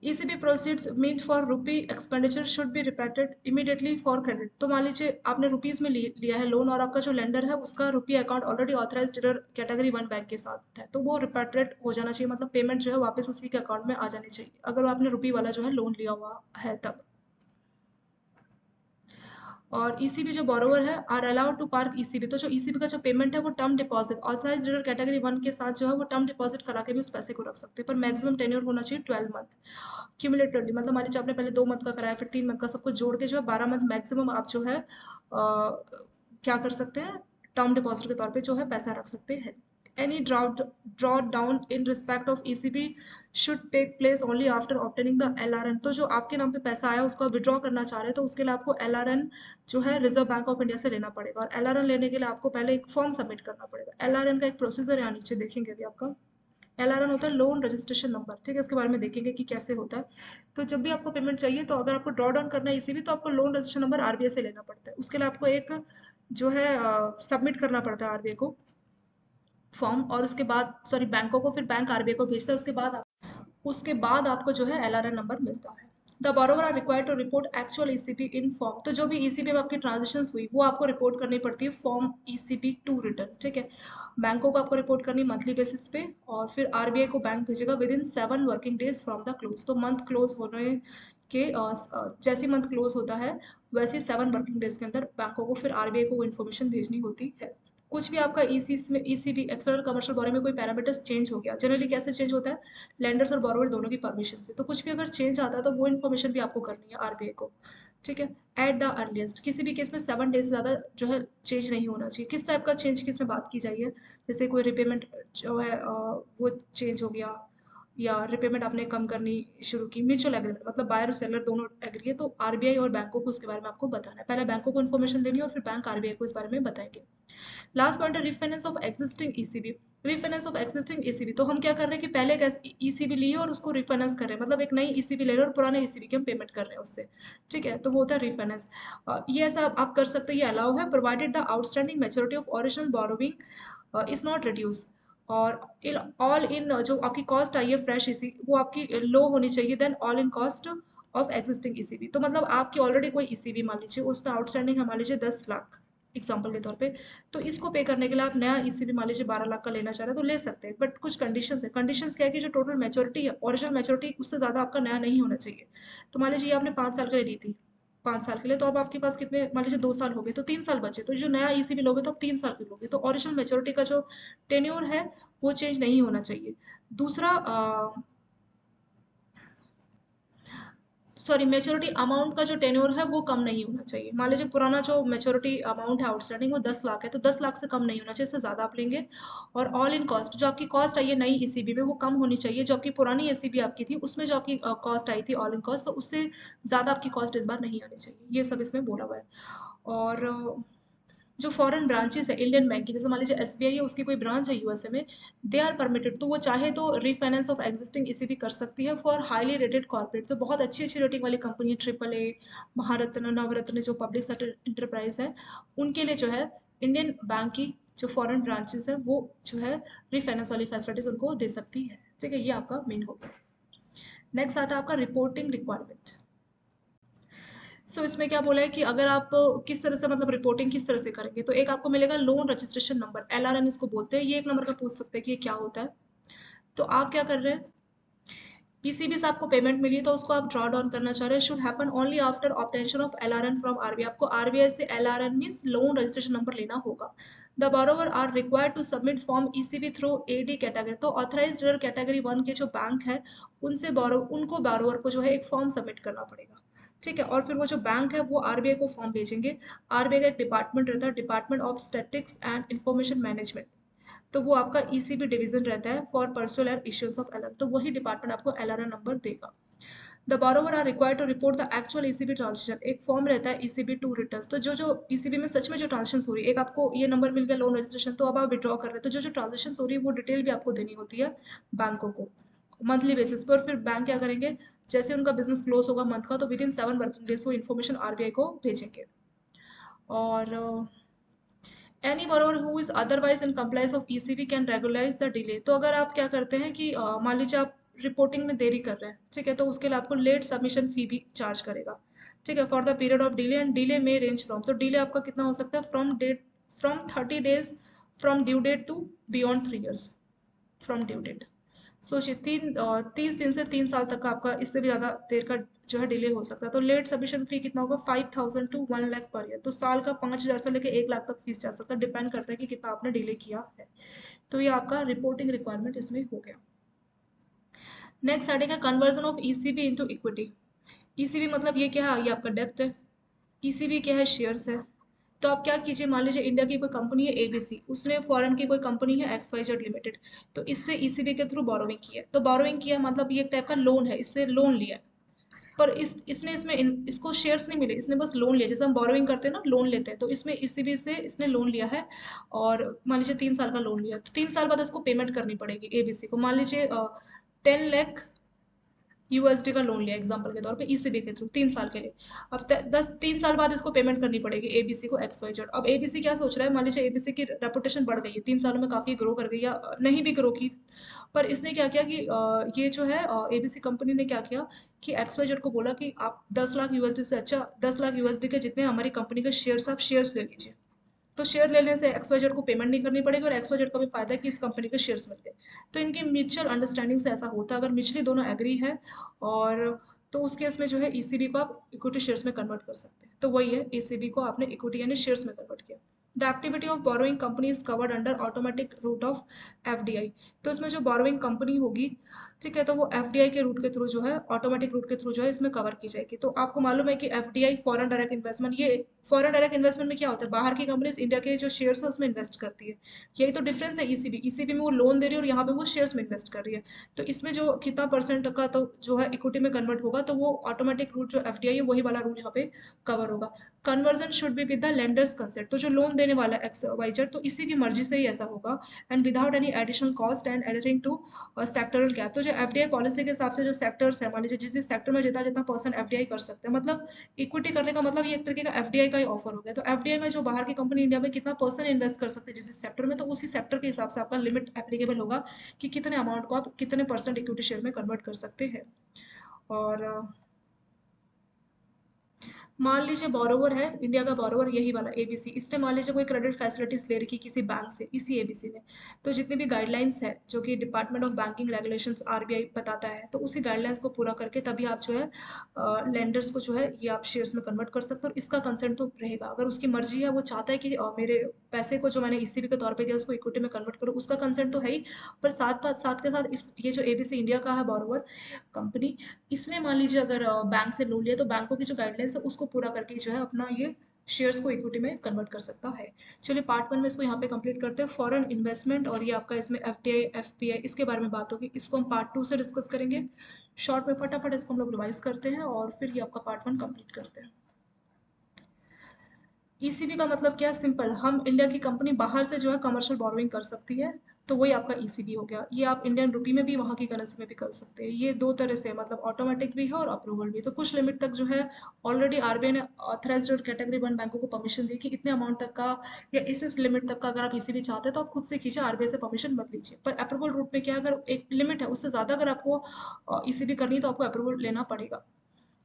ECB proceeds mean for rupee expenditure should be repatriated immediately for credit. तो मान लीजिए आपने रुपीज़ में लिया है लोन, और आपका जो लेंडर है उसका rupee account already authorise dealer category 1 bank के साथ है, तो वो रिपेट्रेट हो जाना चाहिए, मतलब पेमेंट जो है वापस उसी के अकाउंट में आ जानी चाहिए, अगर आपने रुपी वाला जो है लोन लिया हुआ है तब। और ईसीबी जो बोरोवर है are allowed to park ECB. तो जो ईसीबी का जो पेमेंट है वो term deposit authorise dealer category 1 के साथ जो है वो टर्म डिपॉजिट करा के भी उस पैसे को रख सकते हैं, पर मैक्सिमम टेन्योर होना चाहिए 12 मंथ क्यूमुलेटिवली। मतलब मान लीजिए आपने पहले 2 मंथ का कराया, फिर 3 मंथ का, सबको जोड़ के जो है 12 मंथ मैक्सिमम आप जो है क्या कर सकते हैं, टर्म डिपॉजिट के तौर पे जो है पैसा रख सकते हैं। Any draw down in respect of ECB should take place only after obtaining the LRN. तो जो आपके नाम पे पैसा आया उसको विड्रॉ करना चाह रहे हैं, तो उसके लिए आपको एलआरएन जो है रिजर्व बैंक ऑफ इंडिया से लेना पड़ेगा, और एलआरएन लेने के लिए आपको पहले एक फॉर्म सबमिट करना पड़ेगा। एलआरएन का एक प्रोसीजर यहाँ नीचे देखेंगे अभी आपका। एलआरएन होता है लोन रजिस्ट्रेशन नंबर, ठीक है, इसके बारे में देखेंगे कि कैसे होता है। तो जब भी आपको पेमेंट चाहिए, तो अगर आपको ड्रॉ डाउन करना है ईसीबी, तो आपको लोन रजिस्ट्रेशन नंबर आरबीआई से लेना पड़ता है। उसके लिए आपको एक जो है सबमिट करना पड़ता है आरबीआई को फॉर्म, और उसके बाद सॉरी बैंकों को, फिर बैंक आरबीआई को भेजता है, उसके बाद आपको जो है एलआरएन नंबर मिलता है। The borrower are required to report actual ECB in form. तो जो भी ईसीबी में आपकी ट्रांजेक्शन हुई वो आपको रिपोर्ट करनी पड़ती है फॉर्म ईसीबी टू रिटर्न, ठीक है। बैंकों को आपको रिपोर्ट करनी मंथली बेसिस पे, और फिर आरबीआई को बैंक भेजेगा with in 7 working days from the close. तो मंथ क्लोज होने के जैसे मंथ क्लोज होता है वैसे 7 वर्किंग डेज के अंदर बैंकों को फिर आरबीआई को वो इन्फॉर्मेशन भेजनी होती है। कुछ भी आपका ईसी में ईसीबी एक्सटर्नल कमर्शियल बोरो में कोई पैरामीटर्स चेंज हो गया, जनरली कैसे चेंज होता है, लेंडर्स और बोरोवर दोनों की परमिशन से। तो कुछ भी अगर चेंज आता है तो वो इन्फॉर्मेशन भी आपको करनी है आरबीआई को, ठीक है। एट द अर्लीस्ट, किसी भी केस में 7 डेज से ज़्यादा जो है चेंज नहीं होना चाहिए। किस टाइप का चेंज की इसमें बात की जाइए, जैसे कोई रिपेमेंट जो है वो चेंज हो गया, या रिपेमेंट आपने कम करनी शुरू की, म्यूचुअल एग्रीमेंट मतलब बायर और सेलर दोनों एग्री है, तो आरबीआई और बैंकों को उसके बारे में आपको बताना है। पहले बैंकों को इन्फॉर्मेशन देनी है और फिर बैंक आरबीआई को इस बारे में बताएंगे। लास्ट पॉइंट है refinance of existing ECB. Refinance of existing ECB, तो हम क्या कर रहे हैं कि पहले एक ईसीबी लिए और उसको रिफाइनेंस कर रहे हैं, मतलब एक नई ईसीबी ले रहे हैं और पुराने ईसीबी की हम पेमेंट कर रहे हैं उससे। ठीक है, तो वो होता है रिफाइनेंस। ये ऐसा आप कर सकते हैं, ये अलाउ है provided the outstanding maturity of original borrowing is not reduce. और ऑल इन जो आपकी कॉस्ट आई है फ्रेश ईसी वो आपकी लो होनी चाहिए than all in cost of existing ECB. तो मतलब आपकी ऑलरेडी कोई ईसीबी मान लीजिए उसमें आउटस्टैंडिंग है मान लीजिए 10 लाख एग्जाम्पल के तौर पे, तो इसको पे करने के लिए आप नया ईसीबी मान लीजिए 12 लाख का लेना चाह रहे हैं तो ले सकते हैं, बट कुछ कंडीशंस है। कंडीशंस क्या है कि जो टोटल मैच्योरिटी है ओरिजिनल मैच्योरिटी उससे ज़्यादा आपका नया नहीं होना चाहिए। तो मान लीजिए आपने 5 साल के लिए ली थी, 5 साल के लिए, तो अब आपके पास कितने मान लीजिए 2 साल हो गए तो 3 साल बचे, तो जो नया ईसीबी लोगे तो आप 3 साल के लोगे, तो ओरिजिनल मैच्योरिटी का जो टेन्योर है वो चेंज नहीं होना चाहिए। दूसरा सॉरी मैच्योरिटी अमाउंट का जो टेन्योर है वो कम नहीं होना चाहिए। मान लीजिए पुराना जो मैच्योरिटी अमाउंट है आउटस्टैंडिंग वो 10 लाख है, तो 10 लाख से कम नहीं होना चाहिए, इससे ज़्यादा आप लेंगे। और ऑल इन कॉस्ट, जो आपकी कॉस्ट आई है नई ईसीबी में वो कम होनी चाहिए, जो आपकी पुरानी ईसीबी आपकी थी उसमें जो आपकी कॉस्ट आई थी ऑल इन कॉस्ट, तो उससे ज़्यादा आपकी कॉस्ट इस बार नहीं आनी चाहिए। ये सब इसमें बोला हुआ है। और जो फॉरेन ब्रांचेस है इंडियन बैंक की, जैसे मान लीजिए एसबीआई है उसकी कोई ब्रांच है यूएसए में, दे आर परमिटेड, तो वो चाहे तो रीफाइनेंस ऑफ एग्जिस्टिंग ईसीबी कर सकती है फॉर हाईली रेटेड कॉर्पोरेट, जो बहुत अच्छी अच्छी रेटिंग वाली कंपनी है, ट्रिपल ए, महारत्न, नवरत्न, जो पब्लिक सेक्टर इंटरप्राइज है, उनके लिए जो है इंडियन बैंक की जो फॉरेन ब्रांचेस है वो जो है रिफाइनेंस वाली फैसिलिटीज उनको दे सकती है। ठीक है, ये आपका मेन हो गया। नेक्स्ट आता है आपका रिपोर्टिंग रिक्वायरमेंट। इसमें क्या बोला है कि अगर आप किस तरह से मतलब रिपोर्टिंग किस तरह से करेंगे, तो एक आपको मिलेगा लोन रजिस्ट्रेशन नंबर, एलआरएन इसको बोलते हैं। ये एक नंबर का पूछ सकते हैं कि ये क्या होता है। तो आप क्या कर रहे हैं, ईसीबी से आपको पेमेंट मिली तो उसको आप ड्रॉ डाउन करना चाह रहे हैं, should happen only after obtention of LRN from RBI. आपको आरबीआई से LRN means loan registration number लेना होगा। The borrower are required to submit form ECB through AD category, तो ऑथराइज्ड कैटेगरी 1 के जो बैंक है उनसे उनको बोरोवर को जो है एक फॉर्म सबमिट करना पड़ेगा। ठीक है, और फिर वो जो बैंक है वो आरबीआई को फॉर्म भेजेंगे। आरबीआई का एक डिपार्टमेंट रहता है, department of statics and information management, तो वो आपका ईसीबी डिवीजन रहता है for personal and issues of LR, तो वही डिपार्टमेंट आपको एलआरएन नंबर देगा। The borrower are required to report the actual ECB transaction, एक फॉर्म रहता है ईसीबी टू रिटर्न्स, तो जो ईसीबी में सच में जो ट्रांजेक्शन हो रही है, एक आपको ये नंबर मिल गया लोन रजिस्ट्रेशन, तो अब आप विड्रॉ कर रहे हैं, तो जो ट्रांजेक्शन हो रही है वो डिटेल भी आपको देनी होती है बैंकों को मंथली बेसिस पर। फिर बैंक क्या करेंगे, जैसे उनका बिजनेस क्लोज होगा मंथ का, तो विद इन 7 वर्किंग डेज वो इन्फॉर्मेशन आरबीआई को भेजेंगे। और any borrower who is otherwise in compliance of ECB can regularize the delay, तो अगर आप क्या करते हैं कि मान लीजिए आप रिपोर्टिंग में देरी कर रहे हैं, ठीक है, तो उसके लिए आपको लेट सबमिशन फी भी चार्ज करेगा। ठीक है, for the period of delay, and delay में रेंज फ्रॉम, तो डिले आपका कितना हो सकता है from 30 days from due date to beyond 3 years from due date. सोचिए 30 दिन से 3 साल तक का आपका, इससे भी ज़्यादा देर का जो है डिले हो सकता है। तो लेट सबमिशन फी कितना होगा, 5,000 टू 1 लाख पर ईयर, तो साल का 5,000 से लेकर 1 लाख तक फीस जा सकता है, डिपेंड करता है कि कितना आपने डिले किया है। तो ये आपका रिपोर्टिंग रिक्वायरमेंट इसमें हो गया। नेक्स्ट आएगा conversion of ECB into equity. ECB मतलब ये क्या है, ये आपका डेप्ट है। ईसीबी क्या है, शेयर्स है। तो आप क्या कीजिए, मान लीजिए इंडिया की कोई कंपनी है एबीसी, उसने फॉरेन की कोई कंपनी है XYZ लिमिटेड, तो इससे ईसीबी के थ्रू बोरोविंग की है, तो बोरोविंग किया मतलब ये एक टाइप का लोन है, इससे लोन लिया। पर इसने इसमें इसको शेयर्स नहीं मिले, इसने बस लोन लिया, जैसे हम बोरोविंग करते हैं ना लोन लेते हैं, तो इसमें ईसीबी से इसने लोन लिया है। और मान लीजिए 3 साल का लोन लिया, तो 3 साल बाद इसको पेमेंट करनी पड़ेगी एबीसी को। मान लीजिए 10 लाख यूएसडी का लोन लिया एग्जांपल के तौर पे ईसीबी के थ्रू 3 साल के लिए। अब 3 साल बाद इसको पेमेंट करनी पड़ेगी एबीसी को XYZ। अब एबीसी क्या सोच रहा है, मान लीजिए एबीसी की रेपुटेशन बढ़ गई है 3 सालों में, काफ़ी ग्रो कर गई या नहीं भी ग्रो की, पर इसने क्या किया कि ये जो है एबीसी कंपनी ने क्या किया कि XYZ को बोला कि आप 10 लाख यूएसडी से, अच्छा 10 लाख यूएसडी के जितने हमारी कंपनी के शेयर्स, आप शेयर्स ले लीजिए। तो शेयर लेने से XYZ को पेमेंट नहीं करनी पड़ेगी और XYZ का भी फायदा है कि इस कंपनी के शेयर्स मिल गए। तो इनकी म्यूचुअल अंडरस्टैंडिंग से ऐसा होता है, अगर म्यूचुअली दोनों एग्री है और तो उस केस में जो है ईसीबी को आप इक्विटी शेयर्स में कन्वर्ट कर सकते हैं। तो वही है, ईसीबी को आपने इक्विटी यानी शेयर्स में कन्वर्ट किया। The activity of borrowing company is covered under automatic route of FDI. तो इसमें जो बोरोइंग कंपनी होगी, ठीक है, तो वो एफडीआई के रूट के थ्रू जो है, ऑटोमेटिक रूट के थ्रू जो है इसमें कवर की जाएगी। तो आपको मालूम है कि एफडीआई फॉरेन डायरेक्ट इन्वेस्टमेंट, ये फॉरेन डायरेक्ट इन्वेस्टमेंट में क्या होता है, बाहर की कंपनीज इंडिया के जो शेयर्स है उसमें इन्वेस्ट करती है। यही तो डिफरेंस है ईसीबी, ईसीबी में वो लोन दे रही है और यहाँ पे वो शेयर्स में इन्वेस्ट कर रही है। तो इसमें जो कितना परसेंट का तो जो है इक्विटी में कन्वर्ट होगा, तो वो ऑटोमेटिक रूट जो एफडीआई है वही वाला रूल यहाँ पे कवर होगा। Conversion should be with the lenders consent. तो जो लोन देने वाला एक्स वाई जेड, तो इसी की मर्जी से ही ऐसा होगा, and without any additional cost and editing to sectoral gap. तो जो एफडीआई पॉलिसी के हिसाब से जो सेक्टर्स है, मान लीजिए जिस जिस सेक्टर में जितना जितना पर्सन एफडीआई कर सकते हैं, मतलब इक्विटी करने का मतलब ये एक तरीके का एफडीआई का ही ऑफर हो गया। तो एफडीआई में जो बाहर की कंपनी इंडिया में कितना पर्सन इन्वेस्ट कर सकते हैं जिस सेक्टर में, तो उसी सेक्टर के हिसाब से आपका लिमिट एप्लीकेबल होगा कि कितने अमाउंट को आप कितने परसेंट इक्विटी शेयर में कन्वर्ट कर सकते हैं। और मान लीजिए बोरोवर है, इंडिया का बोरोवर यही वाला एबीसी, इसने मान लीजिए कोई क्रेडिट फैसिलिटीज ले रखी किसी बैंक से इसी एबीसी ने, तो जितनी भी गाइडलाइंस है जो कि department of banking regulations RBI बताता है, तो उसी गाइडलाइंस को पूरा करके तभी आप जो है लेंडर्स को जो है ये आप शेयर्स में कन्वर्ट कर सकते हो। और इसका कंसेंट तो रहेगा, अगर उसकी मर्जी है, वो चाहता है कि मेरे पैसे को जो मैंने ईसीबी के तौर पे दिया उसको इक्विटी में कन्वर्ट करो, उसका कंसेंट तो है ही। पर साथ के साथ इस ये जो एबीसी इंडिया का है बोरोवर कंपनी, इसने मान लीजिए अगर बैंक से लोन लिया, तो बैंकों की जो गाइडलाइंस है उसको पूरा करके जो है अपना ये शेयर्स को इक्विटी में कन्वर्ट कर सकता है। चलिए पार्ट वन में इसको यहाँ पे कंप्लीट करते हैं, फॉरेन इन्वेस्टमेंट, और ये आपका इसमें एफटीआई एफपीआई इसके बारे में बात होगी, इसको हम पार्ट टू से डिस्कस करेंगे। शॉर्ट में फटाफट इसको हम लोग रिवाइज करते हैं और फिर ये आपका पार्ट वन कंप्लीट करते हैं। ईसीबी का मतलब क्या है, सिंपल, हम इंडिया की कंपनी बाहर से जो है कमर्शियल बोरोइंग कर सकती है, तो वही आपका ईसीबी हो गया। ये आप इंडियन रुपी में भी वहाँ की करेंसी में भी कर सकते हैं। ये दो तरह से, मतलब ऑटोमेटिक भी है और अप्रूवल भी। तो कुछ लिमिट तक जो है ऑलरेडी आरबीआई ने ऑथराइज्ड और कैटेगरी वन बैंकों को परमिशन दी कि इतने अमाउंट तक का या इस लिमिट तक का अगर आप ईसीबी चाहते हैं तो आप खुद से कीजिए, आरबीआई से परमिशन मत लीजिए। पर अप्रूवल रूट में क्या है, अगर एक लिमिट है उससे ज़्यादा अगर आपको ईसीबी करनी है तो आपको अप्रूवल लेना पड़ेगा।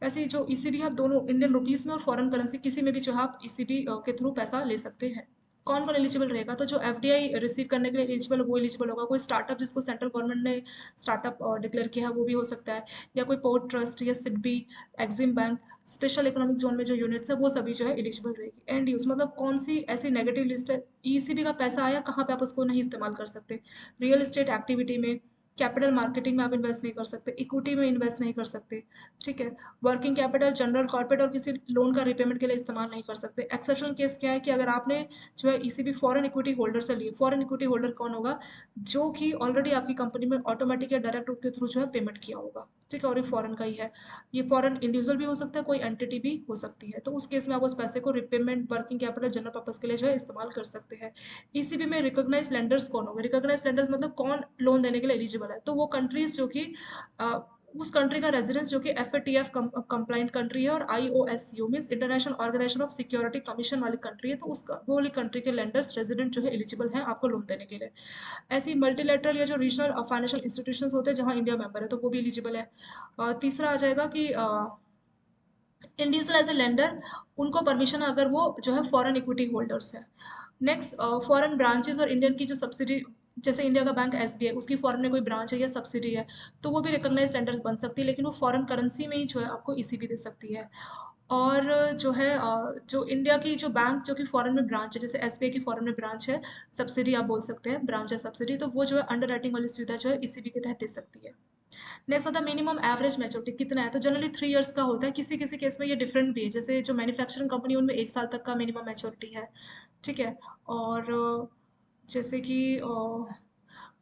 ऐसे ही जो ईसीबी आप दोनों इंडियन रुपीस में और फॉरेन करेंसी किसी में भी जो है आप ईसीबी के थ्रू पैसा ले सकते हैं। कौन कौन एलिजिबल रहेगा, तो जो एफडीआई रिसीव करने के लिए एलिजिबल वो एलिजिबल होगा। कोई स्टार्टअप जिसको सेंट्रल गवर्नमेंट ने स्टार्टअप डिक्लेयर किया है वो भी हो सकता है, या कोई पोर्ट ट्रस्ट या SIDBI, Exim bank, special economic zone में जो यूनिट्स है वो सभी जो है एलिजिबल रहेगी। एंड यूज मतलब कौन सी ऐसी नेगेटिव लिस्ट है, ईसीबी का पैसा आया कहाँ पे आप उसको नहीं इस्तेमाल कर सकते, रियल एस्टेट एक्टिविटी में, कैपिटल मार्केटिंग में आप इन्वेस्ट नहीं कर सकते, इक्विटी में इन्वेस्ट नहीं कर सकते, ठीक है। वर्किंग कैपिटल, जनरल कॉर्पोरेट और किसी लोन का रिपेमेंट के लिए इस्तेमाल नहीं कर सकते। एक्सेप्शनल केस क्या है कि अगर आपने जो है ईसीबी फॉरेन इक्विटी होल्डर से लिए, फॉरेन इक्विटी होल्डर कौन होगा, जो कि ऑलरेडी आपकी कंपनी में ऑटोमेटिक या डायरेक्ट रूट के थ्रू जो है पेमेंट किया होगा, ठीक है, और ये फॉरेन का ही है। ये फॉरेन इंडिविजुअल भी हो सकता है, कोई एंटिटी भी हो सकती है, तो उस केस में आप उस पैसे को repayment, working capital, general purpose के लिए जो है इस्तेमाल कर सकते हैं। ईसीबी में रिकॉग्नाइज लेंडर्स कौन होगा, रिकॉग्नाइज लेंडर्स मतलब कौन लोन देने के लिए एलिजिबल है, तो वो कंट्रीज जो कि उस कंट्री का रेजिडेंस जो कि एफएटीएफ कंप्लाइंट कंट्री है, और IOSU means international organisation of securities commission वाली कंट्री है, तो उसका वो वाली कंट्री के लेंडर्स रेजिडेंट जो है एलिजिबल हैं आपको लोन देने के लिए। ऐसी मल्टीलेटरल या जो रीजनल फाइनेंशियल इंस्टीट्यूशंस होते हैं जहां इंडिया मेंबर है, तो वो भी एलिजिबल है। तीसरा आ जाएगा कि इंडिविजुअल एज ए लेंडर, उनको परमिशन अगर वो जो है फॉरेन इक्विटी होल्डर्स है। नेक्स्ट, फॉरेन ब्रांचेस और इंडियन की जो सब्सिडी, जैसे इंडिया का बैंक एसबीआई, उसकी फॉरेन में कोई ब्रांच है या सब्सिडी है, तो वो भी रिकॉग्नाइज लेंडर्स बन सकती है, लेकिन वो फॉरेन करेंसी में ही जो है आपको ईसीबी दे सकती है। और जो है जो इंडिया की जो बैंक जो कि फॉरेन में ब्रांच है, जैसे एसबीआई की फॉरेन में ब्रांच है, सब्सिडी आप बोल सकते हैं, ब्रांच है सब्सिडी, तो वो जो है अंडर राइटिंग वाली सुविधा जो है ईसीबी के तहत दे सकती है। नेक्स्ट आता है मिनिमम एवरेज मैच्योरिटी कितना है, तो जनरली 3 इयर्स का होता है, किसी किसी केस में ये डिफरेंट भी है, जैसे जो मैन्युफैक्चरिंग कंपनी उनमें 1 साल तक का मिनिमम मैच्योरिटी है, ठीक है। और जैसे कि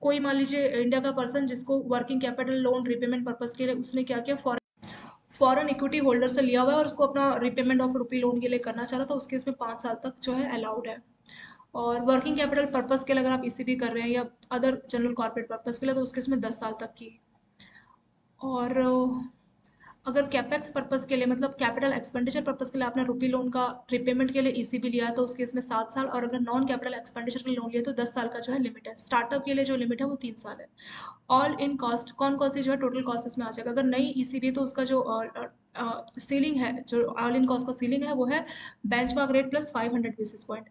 कोई मान लीजिए इंडिया का पर्सन जिसको working capital loan repayment purpose के लिए उसने क्या किया, फॉरेन इक्विटी होल्डर से लिया हुआ है और उसको अपना रिपेमेंट ऑफ रुपी लोन के लिए करना चाह रहा था, उसके इसमें 5 साल तक जो है अलाउड है। और वर्किंग कैपिटल पर्पज के लिए अगर आप ईसीबी कर रहे हैं या अदर जनरल कॉर्पोरेट पर्पज के लिए, तो उसके इसमें 10 साल तक की। और अगर कैपेक्स पर्पस के लिए, मतलब कैपिटल एक्सपेंडिचर पर्पस के लिए आपने रुपी लोन का रिपेमेंट के लिए ईसीबी लिया है, तो उसके इसमें 7 साल, और अगर नॉन कैपिटल एक्सपेंडिचर के लिए लोन लिया तो 10 साल का जो है लिमिट है। स्टार्टअप के लिए जो लिमिट है वो 3 साल है। ऑल इन कॉस्ट, कौन कौन सी जो है टोटल कॉस्ट इसमें आ जाएगा, अगर नई ईसीबी तो उसका जो सीलिंग है, जो ऑल इन कॉस्ट का सीलिंग है वो है benchmark rate plus 500 basis point.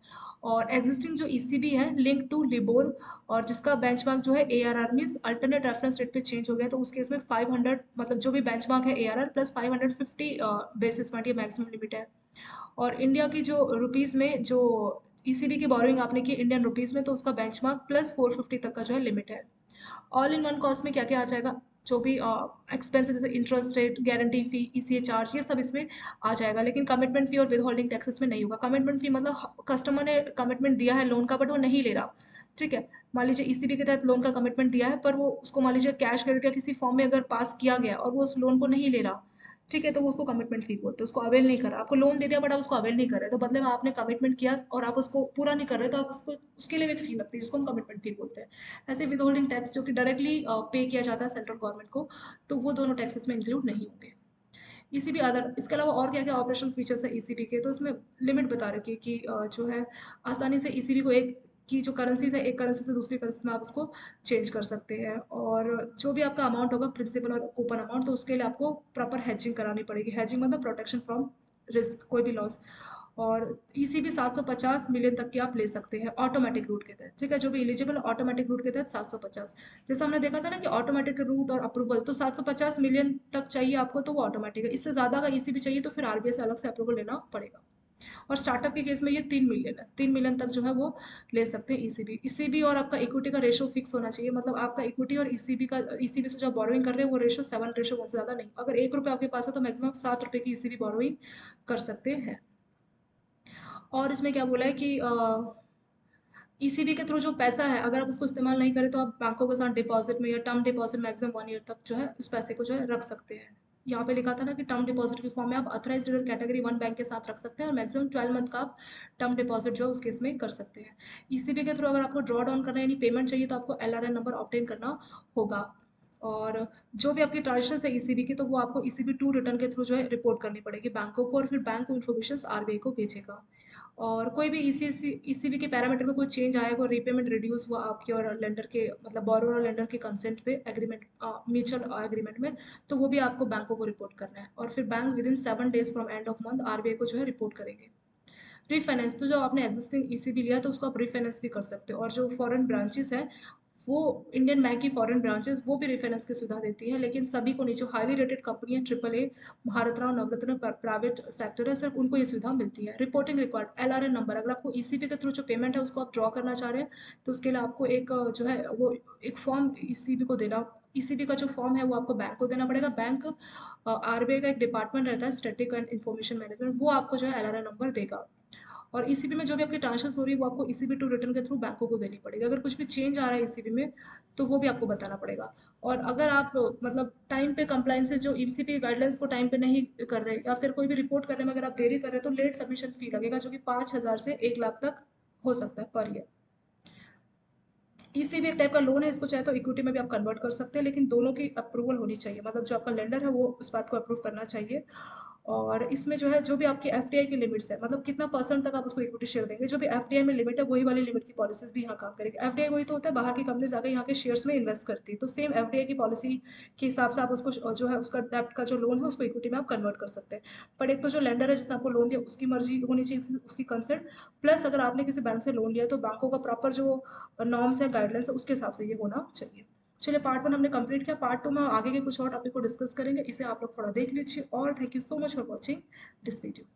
और एग्जिस्टिंग जो ईसीबी है लिंक टू लिबोर, और जिसका बेंचमार्क जो है ARR means alternate reference rate पे चेंज हो गया, तो उसके इसमें 500, मतलब जो भी बेंचमार्क है एआरआर प्लस 550 बेसिस पॉइंट, ये मैक्सिमम लिमिट है। और इंडिया की जो रुपीज़ में जो ईसीबी की बोरोइंग आपने की इंडियन रुपीज़ में, तो उसका बेंचमार्क प्लस 450 तक का जो है लिमिट है। ऑल इन वन कॉस्ट में क्या क्या आ जाएगा, जो भी एक्सपेंसेस जैसे इंटरेस्ट रेट, गारंटी फी, ईसीए चार्ज, ये सब इसमें आ जाएगा। लेकिन कमिटमेंट फी और विद होल्डिंग टैक्सेस में नहीं होगा। कमिटमेंट फी मतलब कस्टमर ने कमिटमेंट दिया है लोन का, बट वो नहीं ले रहा, ठीक है। मान लीजिए ईसीबी के तहत लोन का कमिटमेंट दिया है, पर वो उसको मान लीजिए कैश क्रेडिट या किसी फॉर्म में अगर पास किया गया और वो उस लोन को नहीं ले रहा, ठीक है, तो वो उसको कमिटमेंट फी बोलते हैं, उसको अवेल नहीं कर रहा। आपको लोन दे दिया बट आप उसको अवेल नहीं कर रहे, तो बदले में आपने कमिटमेंट किया और आप उसको पूरा नहीं कर रहे, तो आप उसको उसके लिए भी एक फी लगती है जिसको हम कमिटमेंट फी बोलते हैं। ऐसे विद होल्डिंग टैक्स जो कि डायरेक्टली पे किया जाता है सेंट्रल गवर्नमेंट को, तो वो दोनों टैक्सेस में इंक्लूड नहीं होंगे। ईसीबी अदर, इसके अलावा और क्या क्या ऑपरेशनल फीचर्स है ईसीबी के, तो इसमें लिमिट बता रखी है कि जो है आसानी से ईसीबी को एक की जो करेंसीज है, एक करेंसी से दूसरी करेंसी में आप उसको चेंज कर सकते हैं। और जो भी आपका अमाउंट होगा प्रिंसिपल और कूपन अमाउंट, तो उसके लिए आपको प्रॉपर हैजिंग करानी पड़ेगी। हैजिंग मतलब प्रोटेक्शन फ्रॉम रिस्क, कोई भी लॉस। और ईसीबी 750 मिलियन तक की आप ले सकते हैं ऑटोमेटिक रूट के तहत, ठीक है। जो भी एलिजिबल ऑटोमेटिक रूट के तहत 750, जैसे हमने देखा था ना कि ऑटोमेटिक रूट और अप्रूवल, तो 750 मिलियन तक चाहिए आपको तो वो ऑटोमेटिक है। इससे ज़्यादा का ईसीबी चाहिए तो फिर आरबीआई से अलग से अप्रूवल लेना पड़ेगा। और स्टार्टअप के केस में ये 3 मिलियन है, 3 मिलियन तक जो है वो ले सकते हैं ईसीबी। ईसीबी और आपका इक्विटी का रेशो फिक्स होना चाहिए, मतलब आपका इक्विटी और ईसीबी से जो बोरोइंग कर रहे हैं वो रेशो 7:1 से ज़्यादा नहीं। अगर 1 रुपये आपके पास है तो मैक्सिमम 7 रुपये की ईसीबी बोरोइंग कर सकते हैं। और इसमें क्या बोला है कि ईसीबी के थ्रू जो पैसा है, अगर आप उसको इस्तेमाल नहीं करें तो आप बैंकों के साथ डिपॉजिट में या टर्म डिपॉजिट मैक्सिमम 1 ईयर तक जो है उस पैसे को जो है रख सकते हैं। यहाँ पे लिखा था ना कि टर्म डिपॉजिट की फॉर्म में आप अथराइज्ड कैटेगरी 1 बैंक के साथ रख सकते हैं और मैक्सिमम 12 मंथ का आप टर्म डिपॉजिट जो है उस केस में कर सकते हैं। ईसीबी के थ्रू अगर आपको ड्रॉ डाउन करना है यानी पेमेंट चाहिए तो आपको एलआरएन नंबर ऑब्टेन करना होगा। और जो भी आपकी ट्रांजेक्शन है ईसीबी की, तो वो आपको ईसीबी टू रिटर्न के थ्रू जो है रिपोर्ट करनी पड़ेगी बैंकों को, और फिर बैंक को इन्फॉर्मेशन आरबीआई को भेजेगा। और कोई भी ईसीबी के पैरामीटर में कोई चेंज आएगा, रिपेमेंट रिड्यूस हुआ आपके और लेंडर के, मतलब बोरोर और लेंडर के कंसेंट पे एग्रीमेंट, म्यूचुअल एग्रीमेंट में, तो वो भी आपको बैंकों को रिपोर्ट करना है। और फिर bank with in 7 days from end of month RBI को जो है रिपोर्ट करेंगे। रीफाइनेंस, तो जो आपने एग्जिस्टिंग ईसीबी लिया तो उसको आप रीफाइनेंस भी कर सकते हो। और जो फॉरेन ब्रांचेस हैं, वो इंडियन बैंक की फॉरेन ब्रांचेस वो भी रिफाइनेंस की सुविधा देती है, लेकिन सभी को नहीं। जो हाईली रेटेड कंपनी है, triple A, Bharat Rao, Navratna, private sector है, सिर्फ उनको ये सुविधा मिलती है। रिपोर्टिंग रिक्वायर्ड एलआरएन नंबर, अगर आपको ईसीबी के थ्रू जो पेमेंट है उसको आप ड्रॉ करना चाह रहे हैं, तो उसके लिए आपको एक जो है वो एक फॉर्म ईसीबी को देना। ईसीबी का जो फॉर्म है वो आपको बैंक को देना पड़ेगा। बैंक आरबीआई का एक डिपार्टमेंट रहता है, स्टैटिक एंड इन्फॉर्मेशन मैनेजमेंट, वो आपको जो है एलआरएन नंबर देगा। और ईसीबी में जो भी आपकी ट्रांजेक्शन हो रही है वो आपको ईसीबी टू रिटर्न के थ्रू बैंकों को देनी पड़ेगी। अगर कुछ भी चेंज आ रहा है ईसीबी में तो वो भी आपको बताना पड़ेगा। और अगर आप मतलब टाइम पे कंप्लाइंसेस जो ईसीबी गाइडलाइंस को टाइम पे नहीं कर रहे, या फिर कोई भी रिपोर्ट करने में अगर आप देरी कर रहे हैं, तो लेट सबमिशन फी लगेगा, जो कि 5,000 से 1 लाख तक हो सकता है पर ईयर। ईसीबी एक टाइप का लोन है, इसको चाहे तो इक्विटी में भी आप कन्वर्ट कर सकते हैं, लेकिन दोनों की अप्रूवल होनी चाहिए, मतलब जो आपका लेंडर है वो उस बात को अप्रूव करना चाहिए। और इसमें जो है जो भी आपकी एफडीआई की लिमिट्स है, मतलब कितना परसेंट तक आप उसको इक्विटी शेयर देंगे, जो भी एफडीआई में लिमिट है वही वाली लिमिट की पॉलिसीज भी यहाँ काम करेगी। एफडीआई वही तो होता है, बाहर की कंपनीज आकर यहाँ के शेयर्स में इन्वेस्ट करती है, तो सेम एफडीआई की पॉलिसी के हिसाब से आप उसको जो है उसका डेप्ट का जो लोन है उसको इक्विटी में आप कन्वर्ट कर सकते हैं। बट एक तो जो लेंडर है जिसने आपको लोन दिया उसकी मर्जी होनी चाहिए, उसकी कंसेंट, प्लस अगर आपने किसी बैंक से लोन लिया तो बैंकों का प्रॉपर जो नॉर्म्स है, गाइडलाइंस है, उसके हिसाब से ये होना चाहिए। चलिए, पार्ट 1 हमने कंप्लीट किया। पार्ट 2 में आगे के कुछ और टॉपिक को डिस्कस करेंगे, इसे आप लोग थोड़ा देख लीजिए। और thank you so much for watching this video.